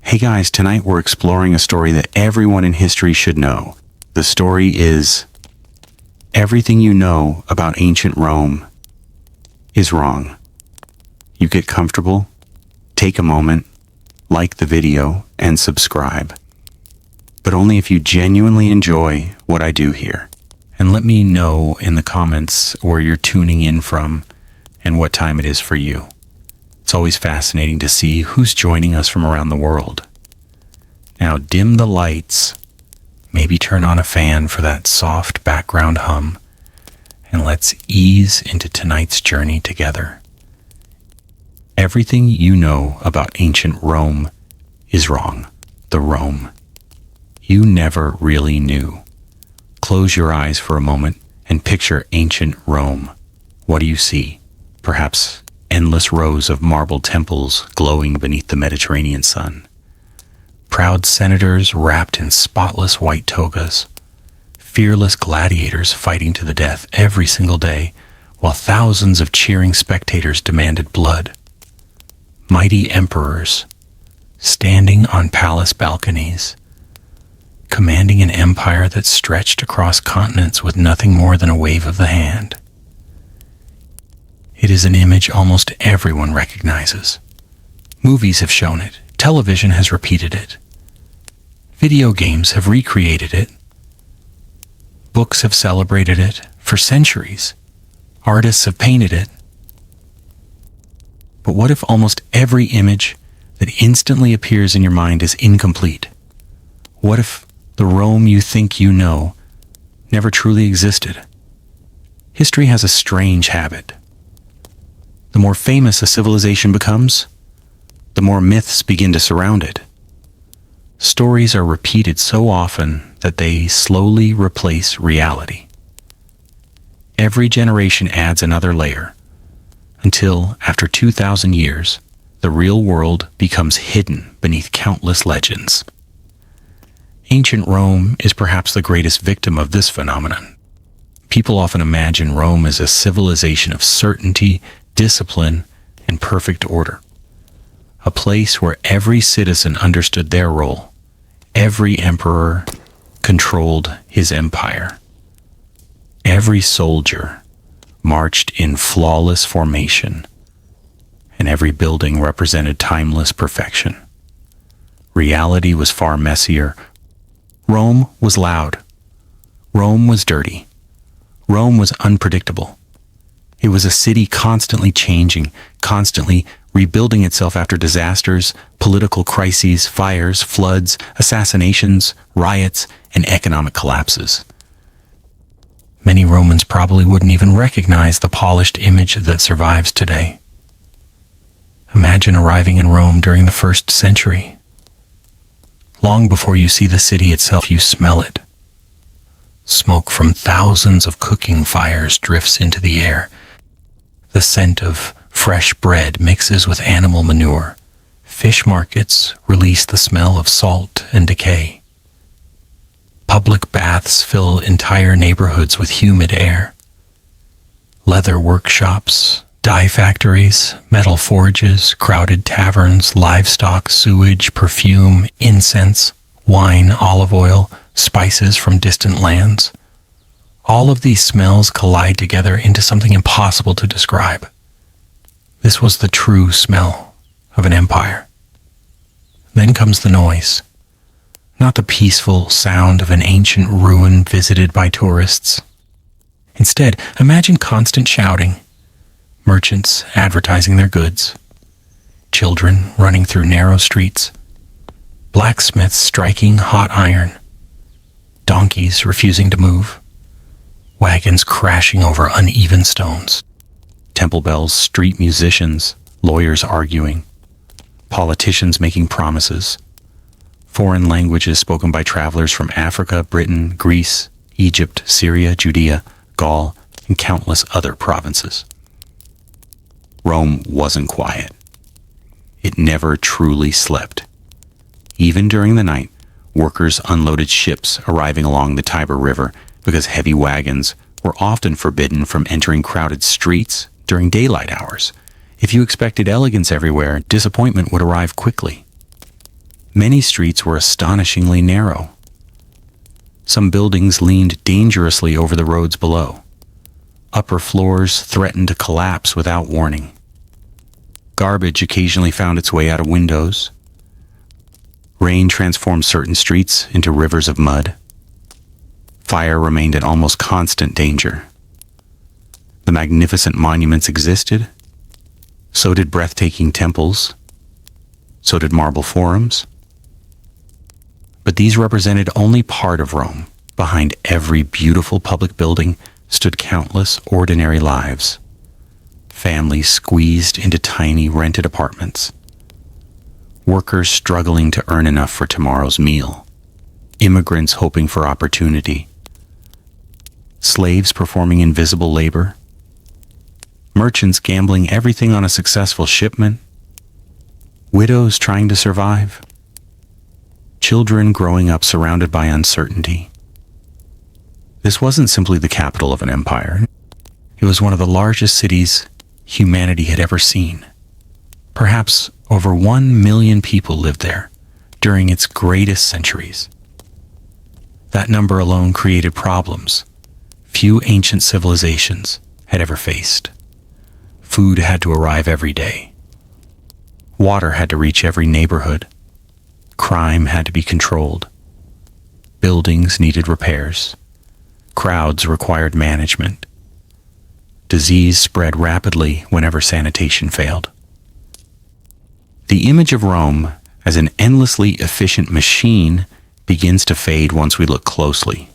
Hey guys, tonight we're exploring a story that everyone in history should know. The story is everything you know about ancient Rome is wrong. You get comfortable, take a moment, like the video, and subscribe. But only if you genuinely enjoy what I do here. And let me know in the comments where you're tuning in from and what time it is for you. It's always fascinating to see who's joining us from around the world. Now dim the lights, maybe turn on a fan for that soft background hum, and let's ease into tonight's journey together. Everything you know about ancient Rome is wrong. The Rome you never really knew. Close your eyes for a moment and picture ancient Rome. What do you see? Perhaps endless rows of marble temples glowing beneath the Mediterranean sun. Proud senators wrapped in spotless white togas. Fearless gladiators fighting to the death every single day, while thousands of cheering spectators demanded blood. Mighty emperors standing on palace balconies, commanding an empire that stretched across continents with nothing more than a wave of the hand. It is an image almost everyone recognizes. Movies have shown it. Television has repeated it. Video games have recreated it. Books have celebrated it for centuries. Artists have painted it. But what if almost every image that instantly appears in your mind is incomplete? What if the Rome you think you know never truly existed? History has a strange habit. The more famous a civilization becomes, the more myths begin to surround it. Stories are repeated so often that they slowly replace reality. Every generation adds another layer, until, after 2,000 years, the real world becomes hidden beneath countless legends. Ancient Rome is perhaps the greatest victim of this phenomenon. People often imagine Rome as a civilization of certainty, discipline, and perfect order. A place where every citizen understood their role. Every emperor controlled his empire. Every soldier marched in flawless formation, and every building represented timeless perfection. Reality was far messier. Rome was loud. Rome was dirty. Rome was unpredictable. It was a city constantly changing, constantly rebuilding itself after disasters, political crises, fires, floods, assassinations, riots, and economic collapses. Many Romans probably wouldn't even recognize the polished image that survives today. Imagine arriving in Rome during the 1st century. Long before you see the city itself, you smell it. Smoke from thousands of cooking fires drifts into the air. The scent of fresh bread mixes with animal manure. Fish markets release the smell of salt and decay. Public baths fill entire neighborhoods with humid air. Leather workshops, dye factories, metal forges, crowded taverns, livestock, sewage, perfume, incense, wine, olive oil, spices from distant lands. All of these smells collide together into something impossible to describe. This was the true smell of an empire. Then comes the noise. Not the peaceful sound of an ancient ruin visited by tourists. Instead, imagine constant shouting, merchants advertising their goods, children running through narrow streets, blacksmiths striking hot iron, donkeys refusing to move, wagons crashing over uneven stones, temple bells, street musicians, lawyers arguing, politicians making promises, foreign languages spoken by travelers from Africa, Britain, Greece, Egypt, Syria, Judea, Gaul, and countless other provinces. Rome wasn't quiet. It never truly slept. Even during the night, workers unloaded ships arriving along the Tiber River because heavy wagons were often forbidden from entering crowded streets during daylight hours. If you expected elegance everywhere, disappointment would arrive quickly. Many streets were astonishingly narrow. Some buildings leaned dangerously over the roads below. Upper floors threatened to collapse without warning. Garbage occasionally found its way out of windows. Rain transformed certain streets into rivers of mud. Fire remained an almost constant danger. The magnificent monuments existed. So did breathtaking temples. So did marble forums. But these represented only part of Rome. Behind every beautiful public building stood countless ordinary lives. Families squeezed into tiny rented apartments. Workers struggling to earn enough for tomorrow's meal. Immigrants hoping for opportunity. Slaves performing invisible labor. Merchants gambling everything on a successful shipment. Widows trying to survive. Children growing up surrounded by uncertainty. This wasn't simply the capital of an empire. It was one of the largest cities humanity had ever seen. Perhaps over 1 million people lived there during its greatest centuries. That number alone created problems few ancient civilizations had ever faced. Food had to arrive every day. Water had to reach every neighborhood. Crime had to be controlled. Buildings needed repairs. Crowds required management. Disease spread rapidly whenever sanitation failed. The image of Rome as an endlessly efficient machine begins to fade once we look closely.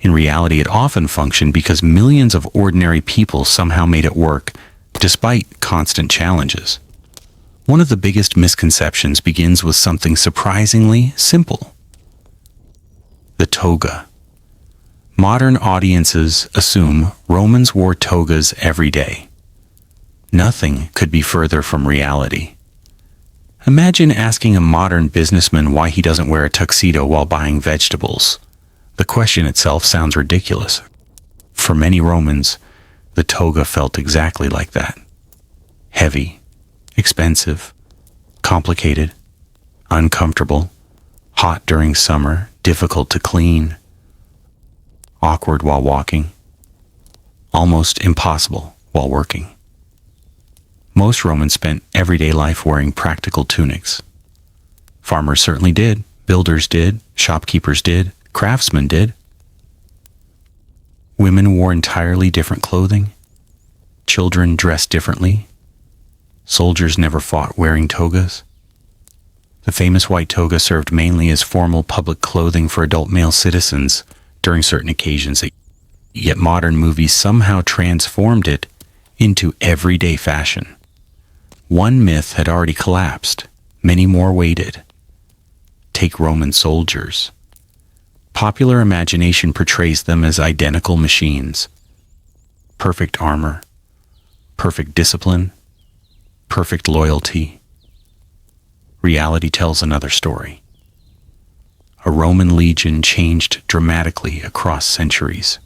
In reality, it often functioned because millions of ordinary people somehow made it work, despite constant challenges. One of the biggest misconceptions begins with something surprisingly simple. The toga. Modern audiences assume Romans wore togas every day. Nothing could be further from reality. Imagine asking a modern businessman why he doesn't wear a tuxedo while buying vegetables. The question itself sounds ridiculous. For many Romans, the toga felt exactly like that. Heavy, expensive, complicated, uncomfortable, hot during summer, difficult to clean, awkward while walking, almost impossible while working. Most Romans spent everyday life wearing practical tunics. Farmers certainly did, builders did, shopkeepers did, craftsmen did. Women wore entirely different clothing. Children dressed differently. Soldiers never fought wearing togas. The famous white toga served mainly as formal public clothing for adult male citizens during certain occasions, yet modern movies somehow transformed it into everyday fashion. One myth had already collapsed. Many more waited. Take Roman soldiers. Popular imagination portrays them as identical machines. Perfect armor, perfect discipline, perfect loyalty. Reality tells another story. A Roman legion changed dramatically across centuries.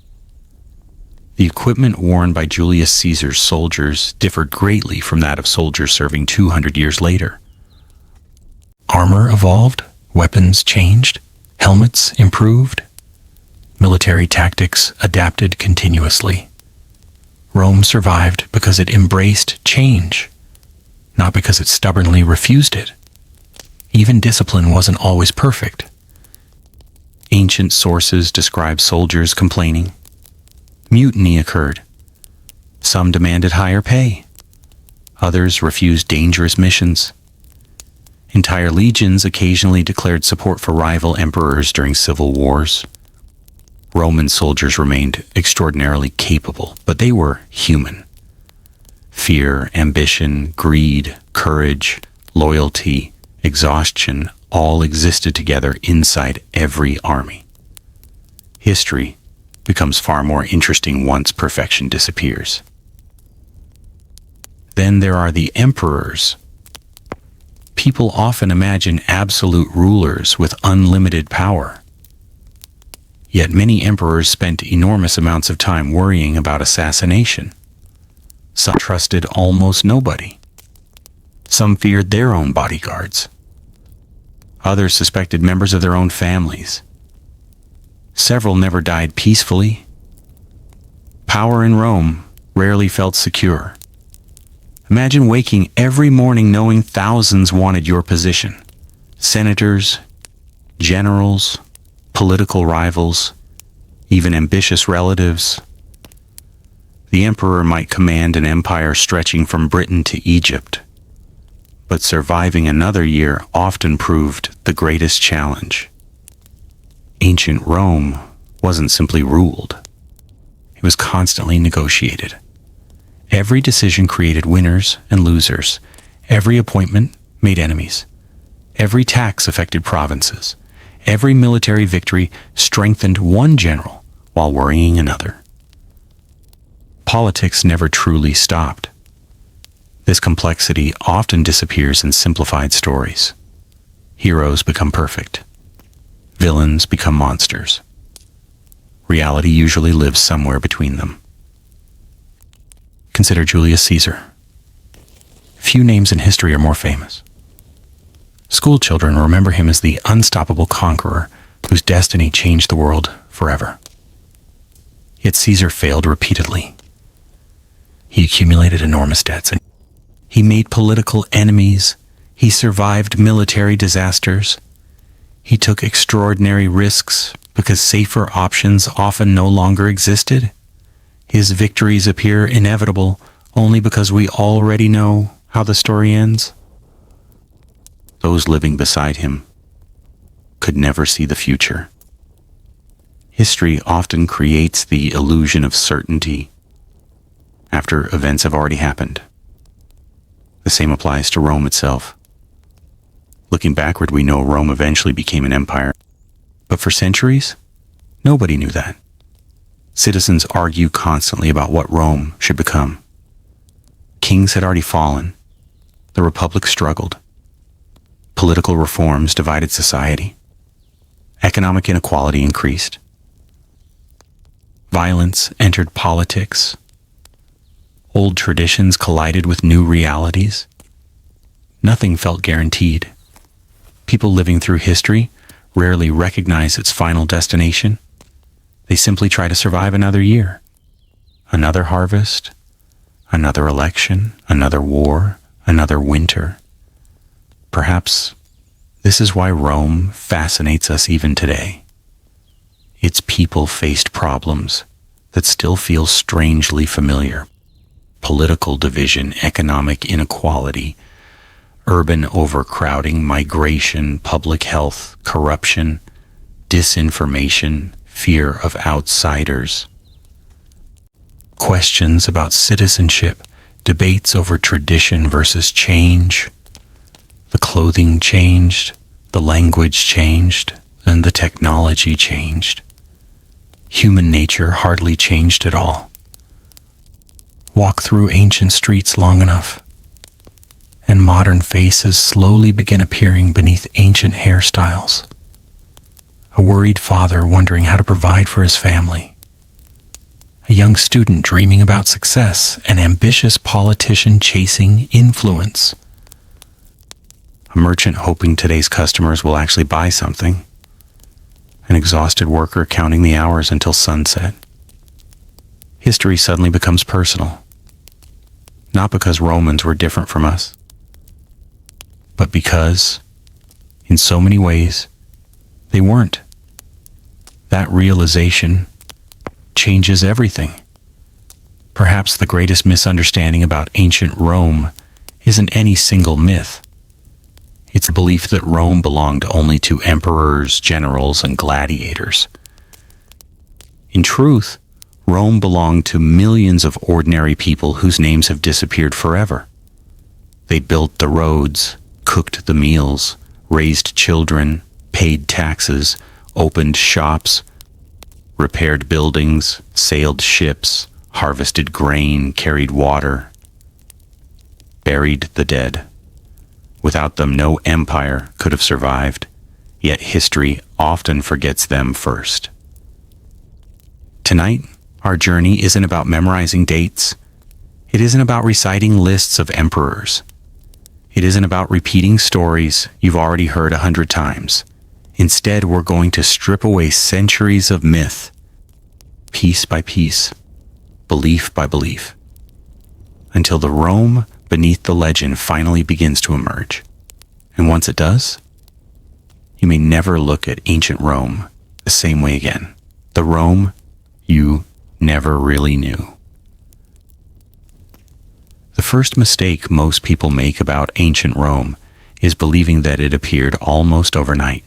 The equipment worn by Julius Caesar's soldiers differed greatly from that of soldiers serving 200 years later. Armor evolved, weapons changed, helmets improved. Military tactics adapted continuously. Rome survived because it embraced change, not because it stubbornly refused it. Even discipline wasn't always perfect. Ancient sources describe soldiers complaining. Mutiny occurred. Some demanded higher pay. Others refused dangerous missions. Entire legions occasionally declared support for rival emperors during civil wars. Roman soldiers remained extraordinarily capable, but they were human. Fear, ambition, greed, courage, loyalty, exhaustion all existed together inside every army. History becomes far more interesting once perfection disappears. Then there are the emperors. People often imagine absolute rulers with unlimited power. Yet many emperors spent enormous amounts of time worrying about assassination. Some trusted almost nobody. Some feared their own bodyguards. Others suspected members of their own families. Several never died peacefully. Power in Rome rarely felt secure. Imagine waking every morning knowing thousands wanted your position. Senators, generals, political rivals, even ambitious relatives. The emperor might command an empire stretching from Britain to Egypt, but surviving another year often proved the greatest challenge. Ancient Rome wasn't simply ruled. It was constantly negotiated. Every decision created winners and losers. Every appointment made enemies. Every tax affected provinces. Every military victory strengthened one general while worrying another. Politics never truly stopped. This complexity often disappears in simplified stories. Heroes become perfect. Villains become monsters. Reality usually lives somewhere between them. Consider Julius Caesar. Few names in history are more famous. School children remember him as the unstoppable conqueror whose destiny changed the world forever. Yet Caesar failed repeatedly. He accumulated enormous debts, and he made political enemies. He survived military disasters. He took extraordinary risks because safer options often no longer existed. His victories appear inevitable only because we already know how the story ends. Those living beside him could never see the future. History often creates the illusion of certainty after events have already happened. The same applies to Rome itself. Looking backward, we know Rome eventually became an empire. But for centuries, nobody knew that. Citizens argue constantly about what Rome should become. Kings had already fallen. The Republic struggled. Political reforms divided society. Economic inequality increased. Violence entered politics. Old traditions collided with new realities. Nothing felt guaranteed. People living through history rarely recognize its final destination. They simply try to survive another year, another harvest, another election, another war, another winter. Perhaps this is why Rome fascinates us even today. Its people faced problems that still feel strangely familiar. Political division, economic inequality, urban overcrowding, migration, public health, corruption, disinformation, fear of outsiders. Questions about citizenship, debates over tradition versus change. The clothing changed, the language changed, and the technology changed. Human nature hardly changed at all. Walk through ancient streets long enough, and modern faces slowly begin appearing beneath ancient hairstyles. A worried father wondering how to provide for his family. A young student dreaming about success, an ambitious politician chasing influence. A merchant hoping today's customers will actually buy something. An exhausted worker counting the hours until sunset. History suddenly becomes personal. Not because Romans were different from us, but because, in so many ways, they weren't. That realization changes everything. Perhaps the greatest misunderstanding about ancient Rome isn't any single myth. It's the belief that Rome belonged only to emperors, generals, and gladiators. In truth, Rome belonged to millions of ordinary people whose names have disappeared forever. They built the roads, cooked the meals, raised children, paid taxes, opened shops, repaired buildings, sailed ships, harvested grain, carried water, buried the dead. Without them, no empire could have survived, yet history often forgets them first. Tonight, our journey isn't about memorizing dates. It isn't about reciting lists of emperors. It isn't about repeating stories you've already heard 100 times. Instead, we're going to strip away centuries of myth, piece by piece, belief by belief, until the Rome beneath the legend finally begins to emerge. And once it does, you may never look at ancient Rome the same way again. The Rome you never really knew. The first mistake most people make about ancient Rome is believing that it appeared almost overnight,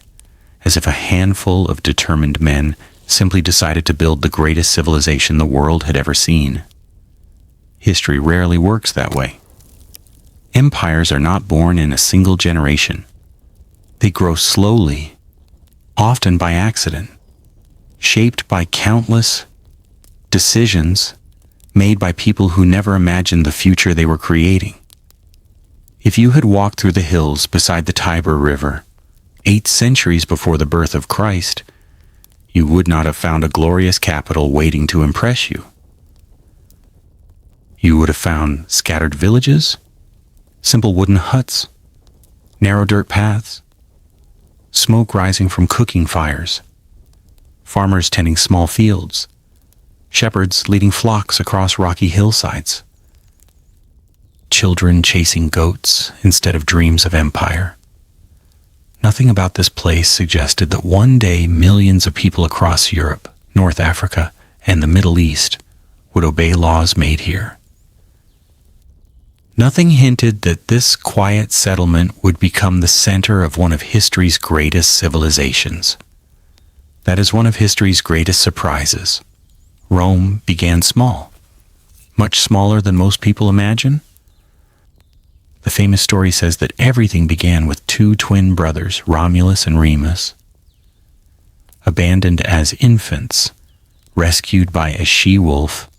as if a handful of determined men simply decided to build the greatest civilization the world had ever seen. History rarely works that way. Empires are not born in a single generation. They grow slowly, often by accident, shaped by countless decisions made by people who never imagined the future they were creating. If you had walked through the hills beside the Tiber River 8 centuries before the birth of Christ, you would not have found a glorious capital waiting to impress you. You would have found scattered villages, simple wooden huts, narrow dirt paths, smoke rising from cooking fires, farmers tending small fields, shepherds leading flocks across rocky hillsides, children chasing goats instead of dreams of empire. Nothing about this place suggested that one day millions of people across Europe, North Africa, and the Middle East would obey laws made here. Nothing hinted that this quiet settlement would become the center of one of history's greatest civilizations. That is one of history's greatest surprises. Rome began small, much smaller than most people imagine. The famous story says that everything began with 2 twin brothers, Romulus and Remus, abandoned as infants, rescued by a she-wolf.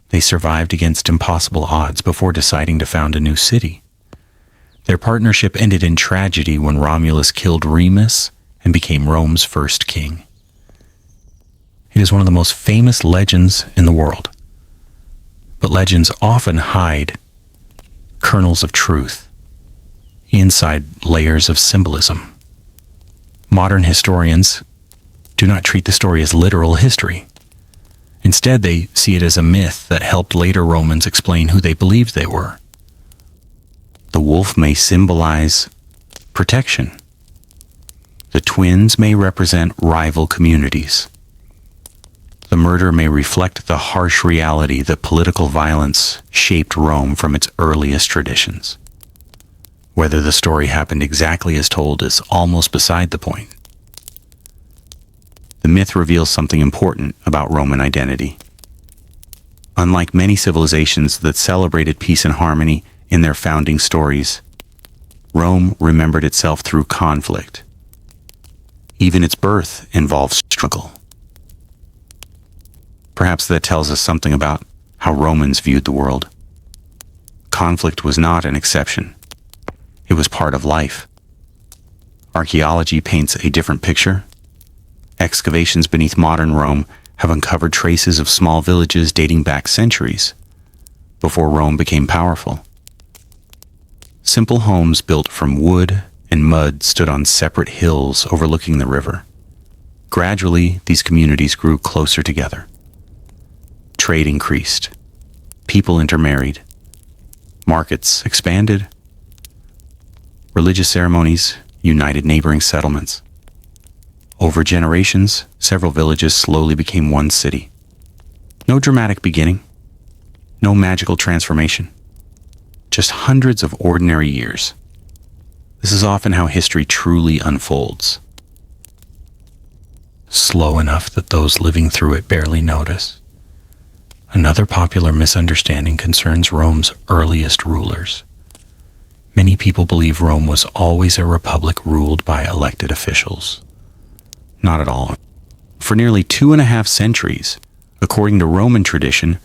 They survived against impossible odds before deciding to found a new city. Their partnership ended in tragedy when Romulus killed Remus and became Rome's first king. It is one of the most famous legends in the world. But legends often hide kernels of truth inside layers of symbolism. Modern historians do not treat the story as literal history. Instead, they see it as a myth that helped later Romans explain who they believed they were. The wolf may symbolize protection. The twins may represent rival communities. The murder may reflect the harsh reality that political violence shaped Rome from its earliest traditions. Whether the story happened exactly as told is almost beside the point. The myth reveals something important about Roman identity. Unlike many civilizations that celebrated peace and harmony in their founding stories, Rome remembered itself through conflict. Even its birth involved struggle. Perhaps that tells us something about how Romans viewed the world. Conflict was not an exception. It was part of life. Archaeology paints a different picture. Excavations beneath modern Rome have uncovered traces of small villages dating back centuries, before Rome became powerful. Simple homes built from wood and mud stood on separate hills overlooking the river. Gradually, these communities grew closer together. Trade increased. People intermarried. Markets expanded. Religious ceremonies united neighboring settlements. Over generations, several villages slowly became one city. No dramatic beginning. No magical transformation. Just hundreds of ordinary years. This is often how history truly unfolds. Slow enough that those living through it barely notice. Another popular misunderstanding concerns Rome's earliest rulers. Many people believe Rome was always a republic ruled by elected officials. Not at all. For nearly 2.5 centuries, according to Roman tradition,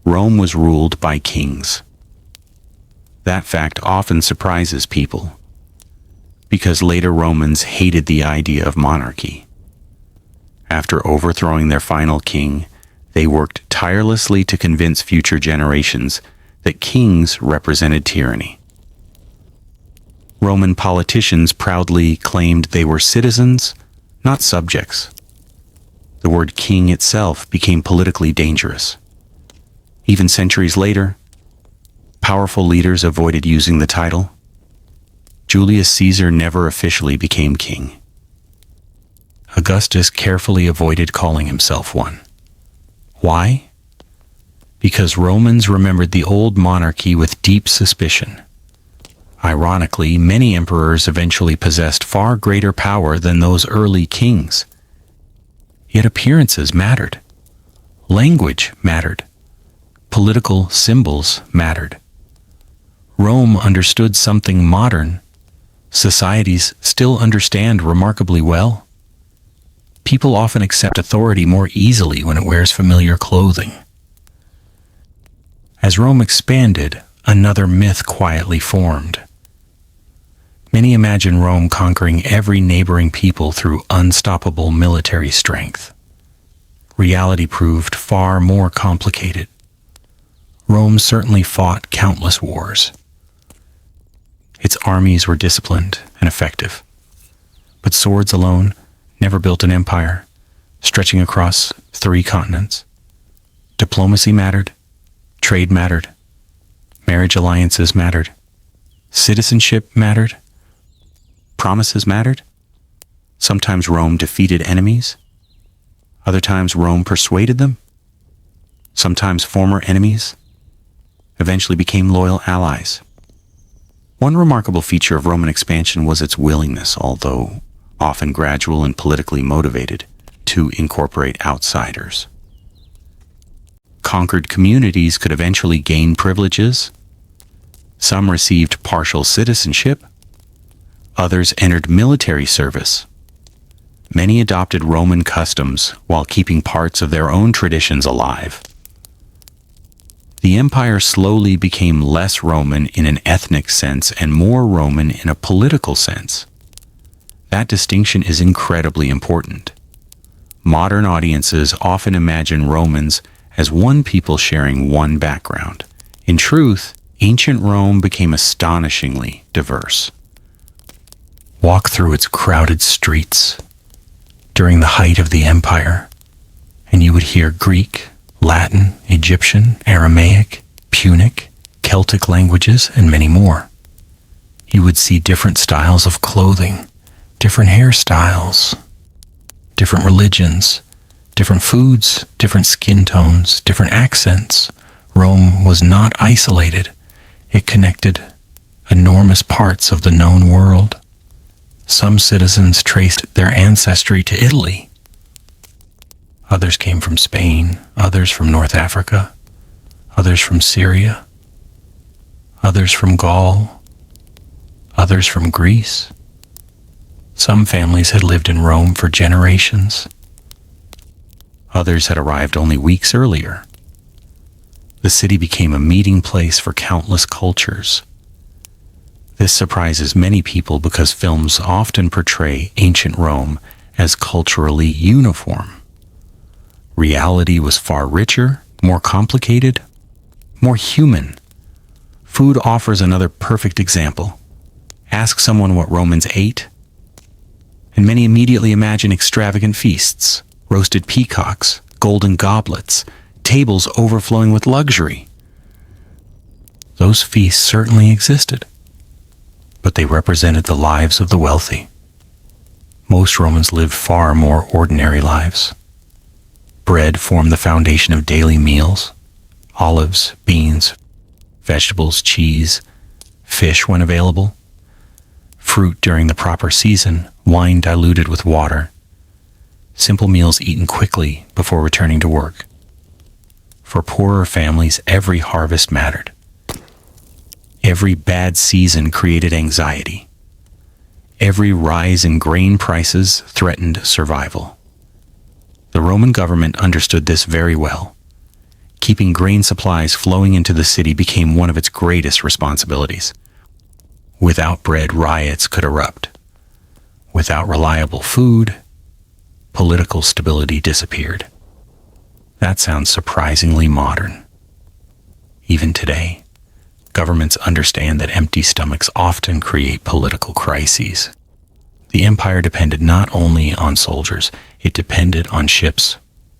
Rome was ruled by kings. That fact often surprises people, because later Romans hated the idea of monarchy. After overthrowing their final king, they worked tirelessly to convince future generations that kings represented tyranny. Roman politicians proudly claimed they were citizens, not subjects. The word king itself became politically dangerous. Even centuries later, powerful leaders avoided using the title. Julius Caesar never officially became king. Augustus carefully avoided calling himself one. Why? Because Romans remembered the old monarchy with deep suspicion. Ironically, many emperors eventually possessed far greater power than those early kings. Yet appearances mattered. Language mattered. Political symbols mattered. Rome understood something modern societies still understand remarkably well. People often accept authority more easily when it wears familiar clothing. As Rome expanded, another myth quietly formed. Many imagine Rome conquering every neighboring people through unstoppable military strength. Reality proved far more complicated. Rome certainly fought countless wars. Its armies were disciplined and effective. But swords alone never built an empire, stretching across 3 continents. Diplomacy mattered, trade mattered, marriage alliances mattered, citizenship mattered, promises mattered. Sometimes Rome defeated enemies. Other times Rome persuaded them. Sometimes former enemies eventually became loyal allies. One remarkable feature of Roman expansion was its willingness, although often gradual and politically motivated, to incorporate outsiders. Conquered communities could eventually gain privileges. Some received partial citizenship. Others entered military service. Many adopted Roman customs while keeping parts of their own traditions alive. The empire slowly became less Roman in an ethnic sense and more Roman in a political sense. That distinction is incredibly important. Modern audiences often imagine Romans as one people sharing one background. In truth, ancient Rome became astonishingly diverse. Walk through its crowded streets during the height of the empire, and you would hear Greek, Latin, Egyptian, Aramaic, Punic, Celtic languages, and many more. You would see different styles of clothing, different hairstyles, different religions, different foods, different skin tones, different accents. Rome was not isolated. It connected enormous parts of the known world. Some citizens traced their ancestry to Italy. Others came from Spain, others from North Africa, others from Syria, others from Gaul, others from Greece. Some families had lived in Rome for generations. Others had arrived only weeks earlier. The city became a meeting place for countless cultures. This surprises many people because films often portray ancient Rome as culturally uniform. Reality was far richer, more complicated, more human. Food offers another perfect example. Ask someone what Romans ate, and many immediately imagine extravagant feasts, roasted peacocks, golden goblets, tables overflowing with luxury. Those feasts certainly existed, but they represented the lives of the wealthy. Most Romans lived far more ordinary lives. Bread formed the foundation of daily meals. Olives, beans, vegetables, cheese, fish when available, fruit during the proper season, wine diluted with water. Simple meals eaten quickly before returning to work. For poorer families, every harvest mattered. Every bad season created anxiety. Every rise in grain prices threatened survival. The Roman government understood this very well. Keeping grain supplies flowing into the city became one of its greatest responsibilities. Without bread, riots could erupt. Without reliable food, political stability disappeared. That sounds surprisingly modern. Even today, Governments understand that empty stomachs often create political crises. The empire depended not only on soldiers, it depended on ships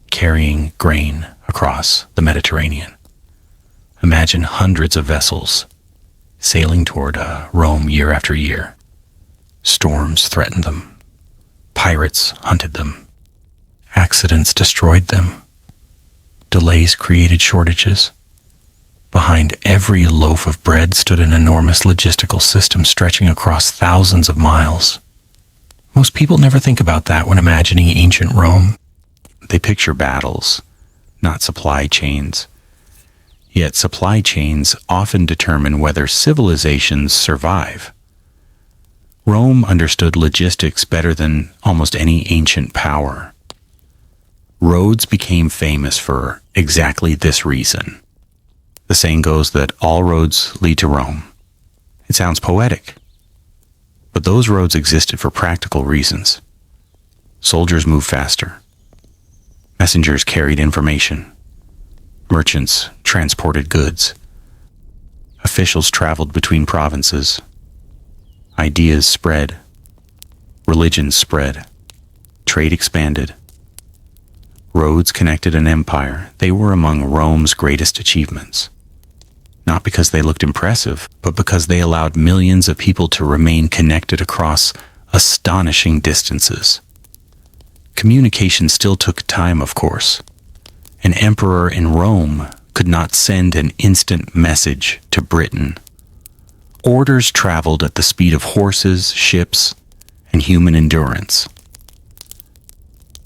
carrying grain across the Mediterranean. Imagine hundreds of vessels sailing toward Rome year after year. Storms threatened them. Pirates hunted them. Accidents destroyed them. Delays created shortages. Behind every loaf of bread stood an enormous logistical system stretching across thousands of miles. Most people never think about that when imagining ancient Rome. They picture battles, not supply chains. Yet supply chains often determine whether civilizations survive. Rome understood logistics better than almost any ancient power. Roads became famous for exactly this reason. The saying goes that all roads lead to Rome. It sounds poetic, but those roads existed for practical reasons. Soldiers moved faster. Messengers carried information. Merchants transported goods. Officials traveled between provinces. Ideas spread. Religions spread. Trade expanded. Roads connected an empire. They were among Rome's greatest achievements. Not because they looked impressive, but because they allowed millions of people to remain connected across astonishing distances. Communication still took time, of course. An emperor in Rome could not send an instant message to Britain. Orders traveled at the speed of horses, ships, and human endurance.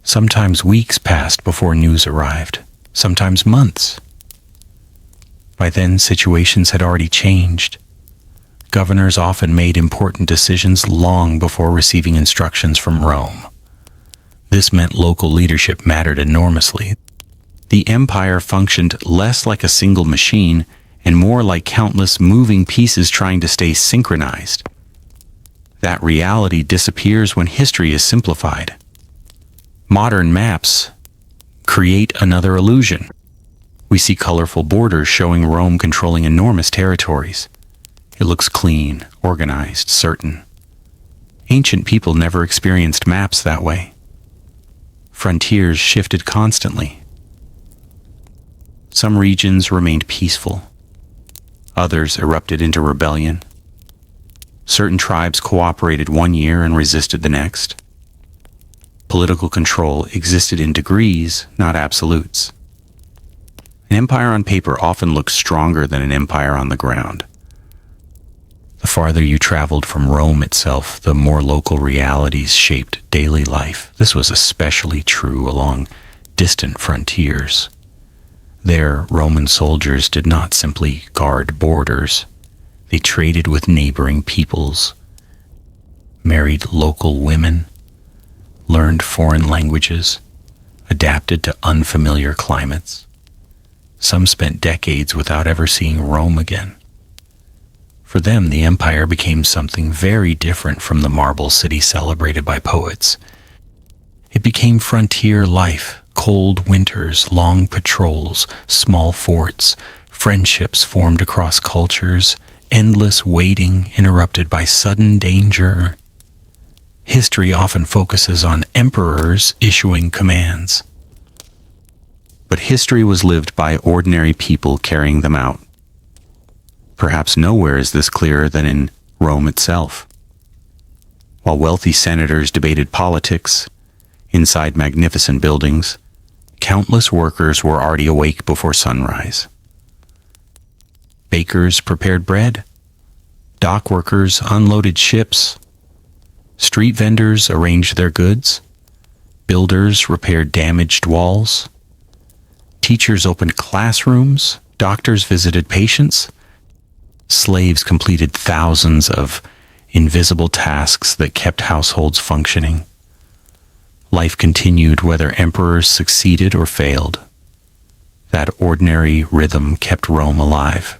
Sometimes weeks passed before news arrived, sometimes months. By then, situations had already changed. Governors often made important decisions long before receiving instructions from Rome. This meant local leadership mattered enormously. The empire functioned less like a single machine and more like countless moving pieces trying to stay synchronized. That reality disappears when history is simplified. Modern maps create another illusion. We see colorful borders showing Rome controlling enormous territories. It looks clean, organized, certain. Ancient people never experienced maps that way. Frontiers shifted constantly. Some regions remained peaceful. Others erupted into rebellion. Certain tribes cooperated one year and resisted the next. Political control existed in degrees, not absolutes. An empire on paper often looks stronger than an empire on the ground. The farther you traveled from Rome itself, the more local realities shaped daily life. This was especially true along distant frontiers. There, Roman soldiers did not simply guard borders. They traded with neighboring peoples, married local women, learned foreign languages, adapted to unfamiliar climates. Some spent decades without ever seeing Rome again. For them, the empire became something very different from the marble city celebrated by poets. It became frontier life, cold winters, long patrols, small forts, friendships formed across cultures, endless waiting interrupted by sudden danger. History often focuses on emperors issuing commands. But history was lived by ordinary people carrying them out. Perhaps nowhere is this clearer than in Rome itself. While wealthy senators debated politics, inside magnificent buildings, countless workers were already awake before sunrise. Bakers prepared bread. Dock workers unloaded ships. Street vendors arranged their goods. Builders repaired damaged walls. Teachers opened classrooms. Doctors visited patients. Slaves completed thousands of invisible tasks that kept households functioning. Life continued whether emperors succeeded or failed. That ordinary rhythm kept Rome alive.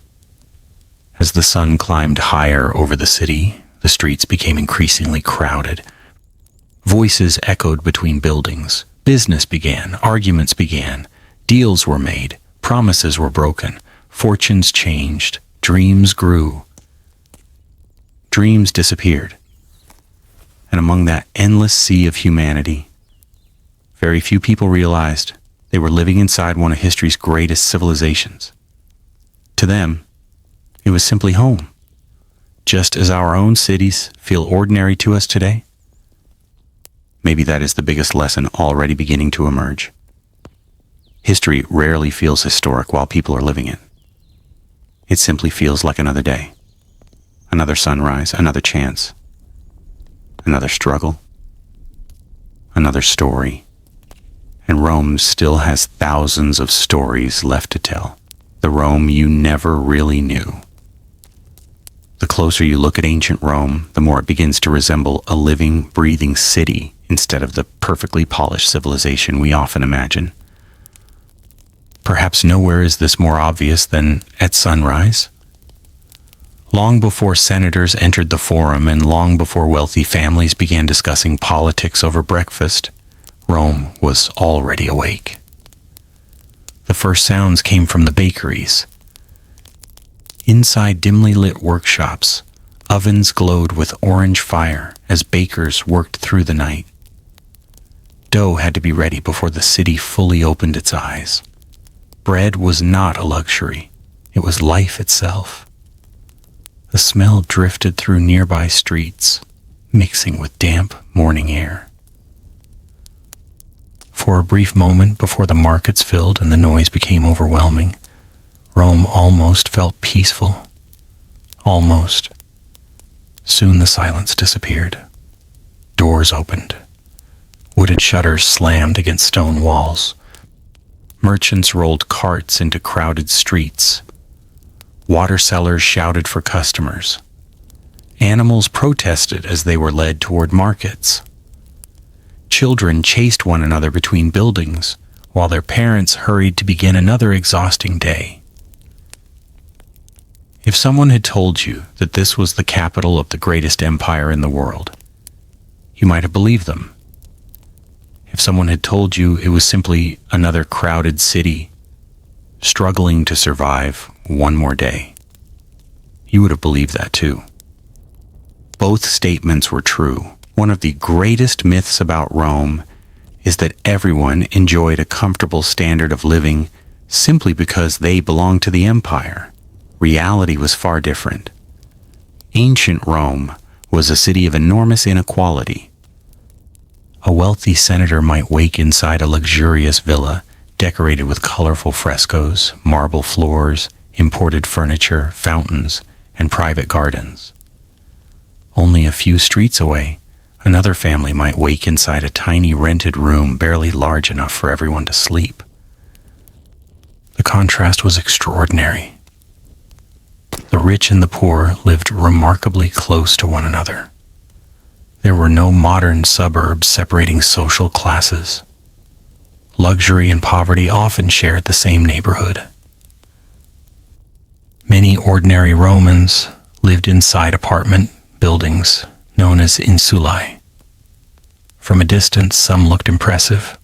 As the sun climbed higher over the city, the streets became increasingly crowded. Voices echoed between buildings. Business began. Arguments began. Deals were made. Promises were broken. Fortunes changed. Dreams grew. Dreams disappeared. And among that endless sea of humanity, very few people realized they were living inside one of history's greatest civilizations. To them, it was simply home. Just as our own cities feel ordinary to us today. Maybe that is the biggest lesson already beginning to emerge. History rarely feels historic while people are living it. It simply feels like another day, another sunrise, another chance, another struggle, another story. And Rome still has thousands of stories left to tell. The Rome you never really knew. The closer you look at ancient Rome, the more it begins to resemble a living, breathing city instead of the perfectly polished civilization we often imagine. Perhaps nowhere is this more obvious than at sunrise. Long before senators entered the forum and long before wealthy families began discussing politics over breakfast, Rome was already awake. The first sounds came from the bakeries. Inside dimly lit workshops, ovens glowed with orange fire as bakers worked through the night. Dough had to be ready before the city fully opened its eyes. Bread was not a luxury. It was life itself. The smell drifted through nearby streets, mixing with damp morning air. For a brief moment before the markets filled and the noise became overwhelming, Rome almost felt peaceful. Almost. Soon the silence disappeared. Doors opened. Wooden shutters slammed against stone walls. Merchants rolled carts into crowded streets. Water sellers shouted for customers. Animals protested as they were led toward markets. Children chased one another between buildings, while their parents hurried to begin another exhausting day. If someone had told you that this was the capital of the greatest empire in the world, you might have believed them. If someone had told you it was simply another crowded city, struggling to survive one more day, you would have believed that too. Both statements were true. One of the greatest myths about Rome is that everyone enjoyed a comfortable standard of living simply because they belonged to the empire. Reality was far different. Ancient Rome was a city of enormous inequality. A wealthy senator might wake inside a luxurious villa decorated with colorful frescoes, marble floors, imported furniture, fountains, and private gardens. Only a few streets away, another family might wake inside a tiny rented room barely large enough for everyone to sleep. The contrast was extraordinary. The rich and the poor lived remarkably close to one another. There were no modern suburbs separating social classes. Luxury and poverty often shared the same neighborhood. Many ordinary Romans lived inside apartment buildings known as insulae. From a distance, some looked impressive.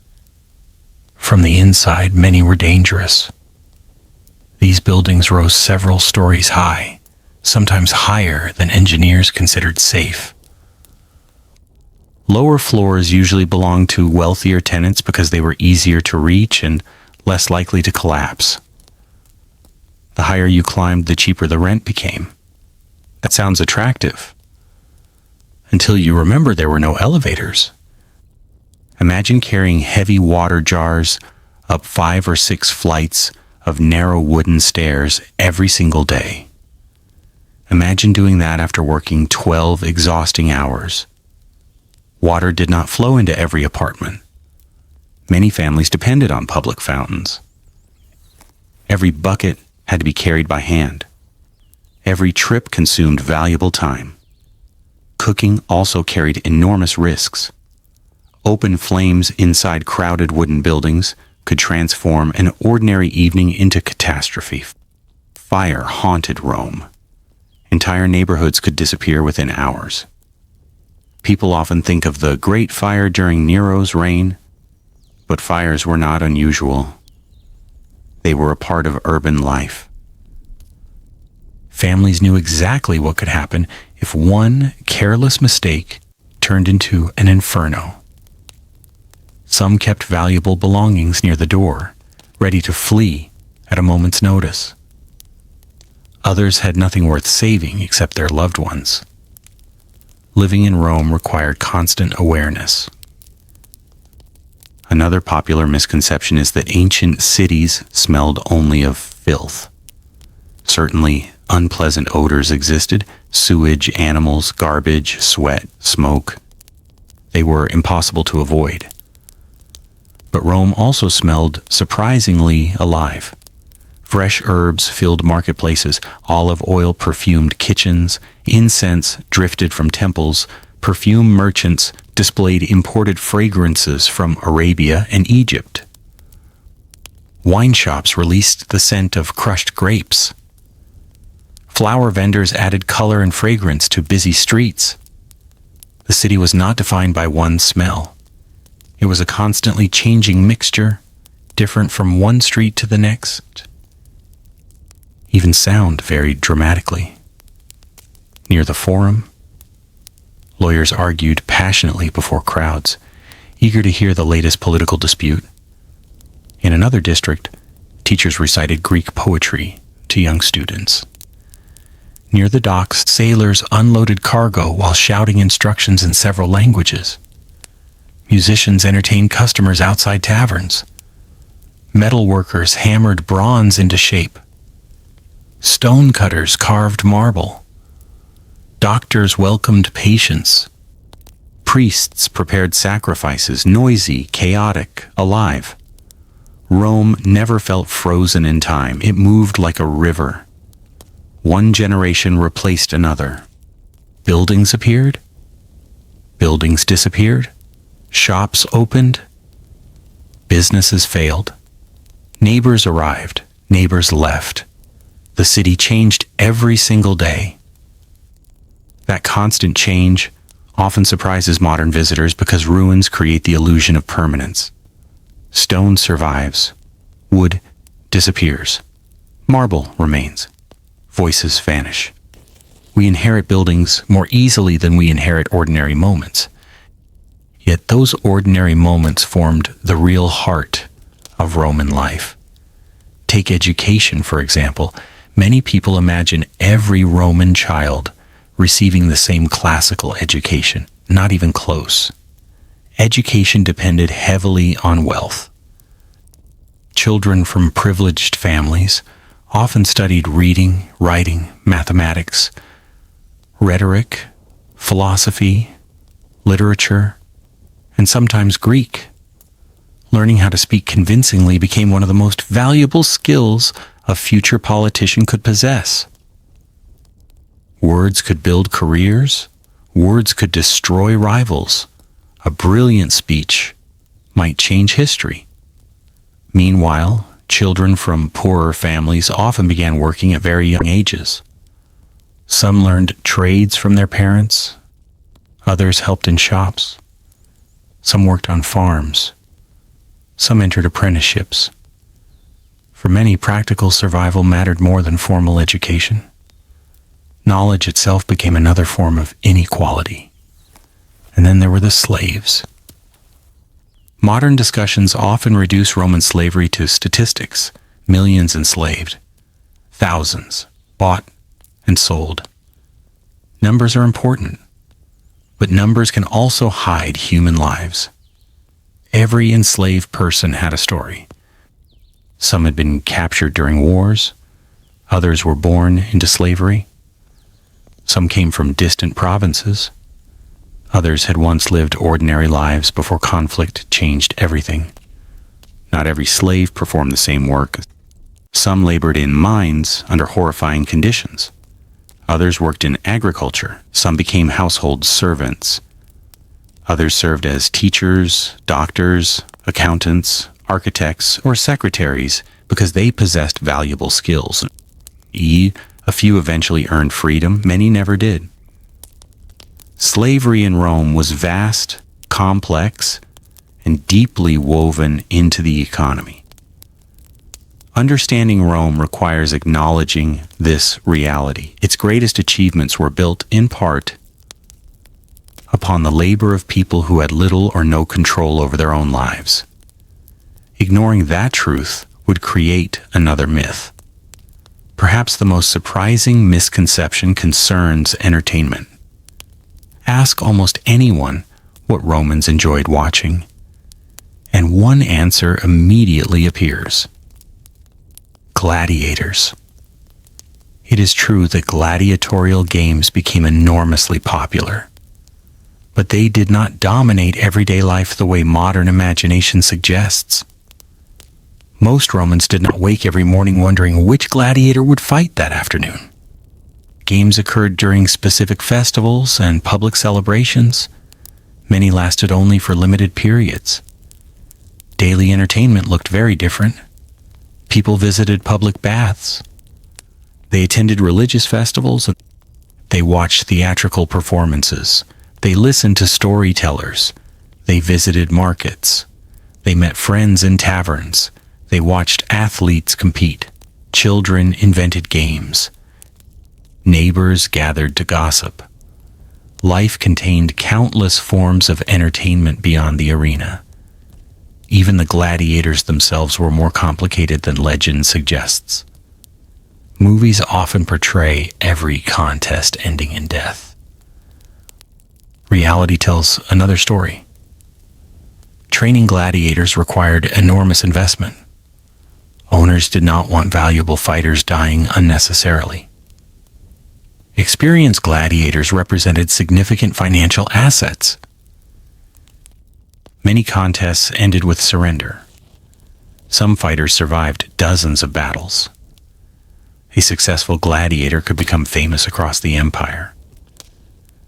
From the inside, many were dangerous. These buildings rose several stories high, sometimes higher than engineers considered safe. Lower floors usually belonged to wealthier tenants because they were easier to reach and less likely to collapse. The higher you climbed, the cheaper the rent became. That sounds attractive. Until you remember there were no elevators. Imagine carrying heavy water jars up 5 or 6 flights of narrow wooden stairs every single day. Imagine doing that after working 12 exhausting hours. Water did not flow into every apartment. Many families depended on public fountains. Every bucket had to be carried by hand. Every trip consumed valuable time. Cooking also carried enormous risks. Open flames inside crowded wooden buildings could transform an ordinary evening into catastrophe. Fire haunted Rome. Entire neighborhoods could disappear within hours. People often think of the Great Fire during Nero's reign, but fires were not unusual. They were a part of urban life. Families knew exactly what could happen if one careless mistake turned into an inferno. Some kept valuable belongings near the door, ready to flee at a moment's notice. Others had nothing worth saving except their loved ones. Living in Rome required constant awareness. Another popular misconception is that ancient cities smelled only of filth. Certainly, unpleasant odors existed: sewage, animals, garbage, sweat, smoke. They were impossible to avoid. But Rome also smelled surprisingly alive. Fresh herbs filled marketplaces, olive oil perfumed kitchens, incense drifted from temples, perfume merchants displayed imported fragrances from Arabia and Egypt. Wine shops released the scent of crushed grapes. Flower vendors added color and fragrance to busy streets. The city was not defined by one smell. It was a constantly changing mixture, different from one street to the next. Even sound varied dramatically. Near the Forum, lawyers argued passionately before crowds, eager to hear the latest political dispute. In another district, teachers recited Greek poetry to young students. Near the docks, sailors unloaded cargo while shouting instructions in several languages. Musicians entertained customers outside taverns. Metal workers hammered bronze into shape. Stone cutters carved marble. Doctors welcomed patients. Priests prepared sacrifices, noisy, chaotic, alive. Rome never felt frozen in time. It moved like a river. One generation replaced another. Buildings appeared. Buildings disappeared. Shops opened. Businesses failed. Neighbors arrived. Neighbors left. The city changed every single day. That constant change often surprises modern visitors because ruins create the illusion of permanence. Stone survives. Wood disappears. Marble remains. Voices vanish. We inherit buildings more easily than we inherit ordinary moments. Yet those ordinary moments formed the real heart of Roman life. Take education, for example. Many people imagine every Roman child receiving the same classical education. Not even close. Education depended heavily on wealth. Children from privileged families often studied reading, writing, mathematics, rhetoric, philosophy, literature, and sometimes Greek. Learning how to speak convincingly became one of the most valuable skills a future politician could possess. Words could build careers. Words could destroy rivals. A brilliant speech might change history. Meanwhile, children from poorer families often began working at very young ages. Some learned trades from their parents. Others helped in shops. Some worked on farms. Some entered apprenticeships. For many, practical survival mattered more than formal education. Knowledge itself became another form of inequality. And then there were the slaves. Modern discussions often reduce Roman slavery to statistics: millions enslaved, thousands bought and sold. Numbers are important, but numbers can also hide human lives. Every enslaved person had a story. Some had been captured during wars. Others were born into slavery. Some came from distant provinces. Others had once lived ordinary lives before conflict changed everything. Not every slave performed the same work. Some labored in mines under horrifying conditions. Others worked in agriculture. Some became household servants. Others served as teachers, doctors, accountants, architects, or secretaries because they possessed valuable skills. A few eventually earned freedom, many never did. Slavery in Rome was vast, complex, and deeply woven into the economy. Understanding Rome requires acknowledging this reality. Its greatest achievements were built, in part, upon the labor of people who had little or no control over their own lives. Ignoring that truth would create another myth. Perhaps the most surprising misconception concerns entertainment. Ask almost anyone what Romans enjoyed watching, and one answer immediately appears: gladiators. It is true that gladiatorial games became enormously popular, but they did not dominate everyday life the way modern imagination suggests. Most Romans did not wake every morning wondering which gladiator would fight that afternoon. Games occurred during specific festivals and public celebrations. Many lasted only for limited periods. Daily entertainment looked very different. People visited public baths. They attended religious festivals. They watched theatrical performances. They listened to storytellers. They visited markets. They met friends in taverns. They watched athletes compete. Children invented games. Neighbors gathered to gossip. Life contained countless forms of entertainment beyond the arena. Even the gladiators themselves were more complicated than legend suggests. Movies often portray every contest ending in death. Reality tells another story. Training gladiators required enormous investment. Owners did not want valuable fighters dying unnecessarily. Experienced gladiators represented significant financial assets. Many contests ended with surrender. Some fighters survived dozens of battles. A successful gladiator could become famous across the empire.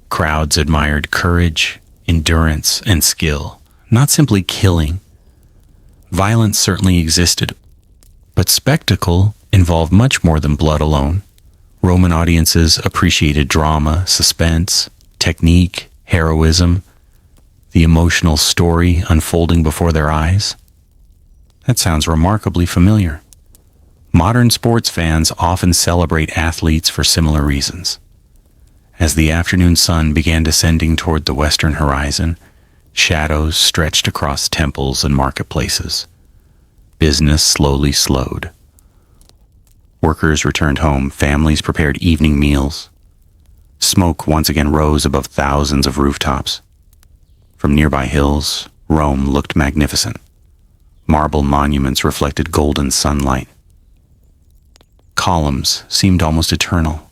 Crowds admired courage, endurance, and skill, not simply killing. Violence certainly existed, but spectacle involved much more than blood alone. Roman audiences appreciated drama, suspense, technique, heroism, the emotional story unfolding before their eyes. That sounds remarkably familiar. Modern sports fans often celebrate athletes for similar reasons. As the afternoon sun began descending toward the western horizon, shadows stretched across temples and marketplaces. Business slowly slowed. Workers returned home, families prepared evening meals. Smoke once again rose above thousands of rooftops. From nearby hills, Rome looked magnificent. Marble monuments reflected golden sunlight. Columns seemed almost eternal.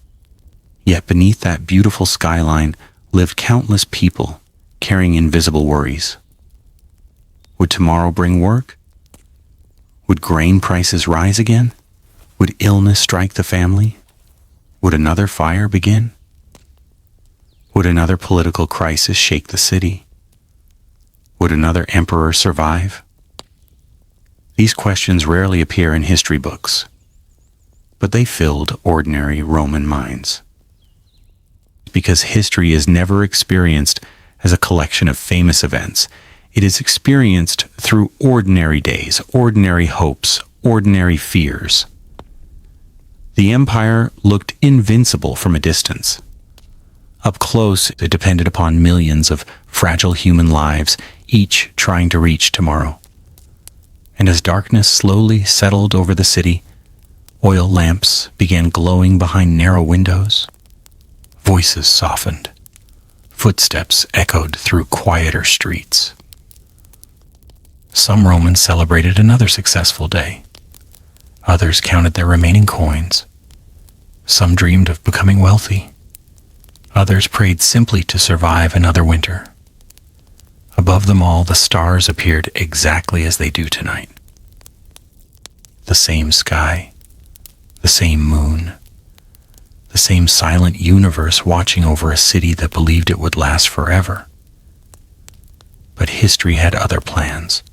Yet beneath that beautiful skyline lived countless people carrying invisible worries. Would tomorrow bring work? Would grain prices rise again? Would illness strike the family? Would another fire begin? Would another political crisis shake the city? Would another emperor survive? These questions rarely appear in history books, but they filled ordinary Roman minds. Because history is never experienced as a collection of famous events. It is experienced through ordinary days, ordinary hopes, ordinary fears. The empire looked invincible from a distance. Up close, it depended upon millions of fragile human lives, each trying to reach tomorrow. And as darkness slowly settled over the city, oil lamps began glowing behind narrow windows. Voices softened. Footsteps echoed through quieter streets. Some Romans celebrated another successful day. Others counted their remaining coins. Some dreamed of becoming wealthy. Others prayed simply to survive another winter. Above them all, the stars appeared exactly as they do tonight. The same sky, the same moon, the same silent universe watching over a city that believed it would last forever. But history had other plans,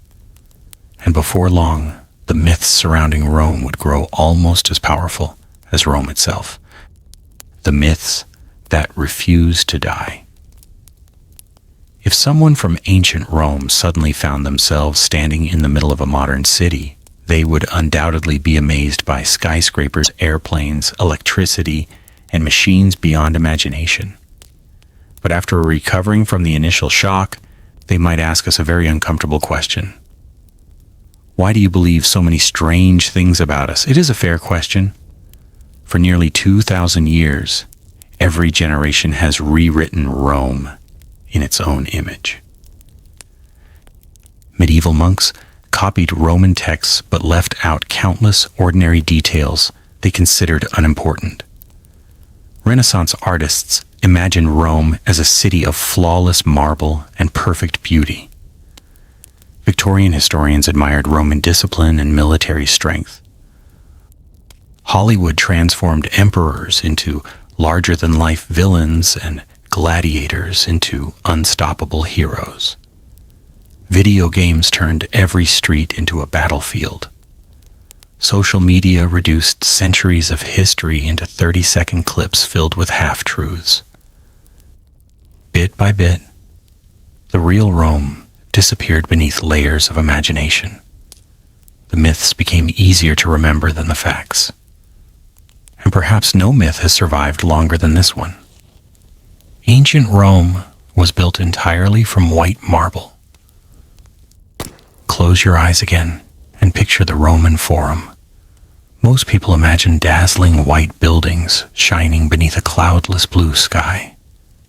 and before long, the myths surrounding Rome would grow almost as powerful as Rome itself. The myths that refused to die. If someone from ancient Rome suddenly found themselves standing in the middle of a modern city, they would undoubtedly be amazed by skyscrapers, airplanes, electricity, and machines beyond imagination. But after recovering from the initial shock, they might ask us a very uncomfortable question. Why do you believe so many strange things about us? It is a fair question. For nearly 2,000 years, every generation has rewritten Rome in its own image. Medieval monks copied Roman texts but left out countless ordinary details they considered unimportant. Renaissance artists imagined Rome as a city of flawless marble and perfect beauty. Victorian historians admired Roman discipline and military strength. Hollywood transformed emperors into larger-than-life villains and gladiators into unstoppable heroes. Video games turned every street into a battlefield. Social media reduced centuries of history into 30-second clips filled with half-truths. Bit by bit, the real Rome disappeared beneath layers of imagination. The myths became easier to remember than the facts. And perhaps no myth has survived longer than this one. Ancient Rome was built entirely from white marble. Close your eyes again and picture the Roman Forum. Most people imagine dazzling white buildings shining beneath a cloudless blue sky.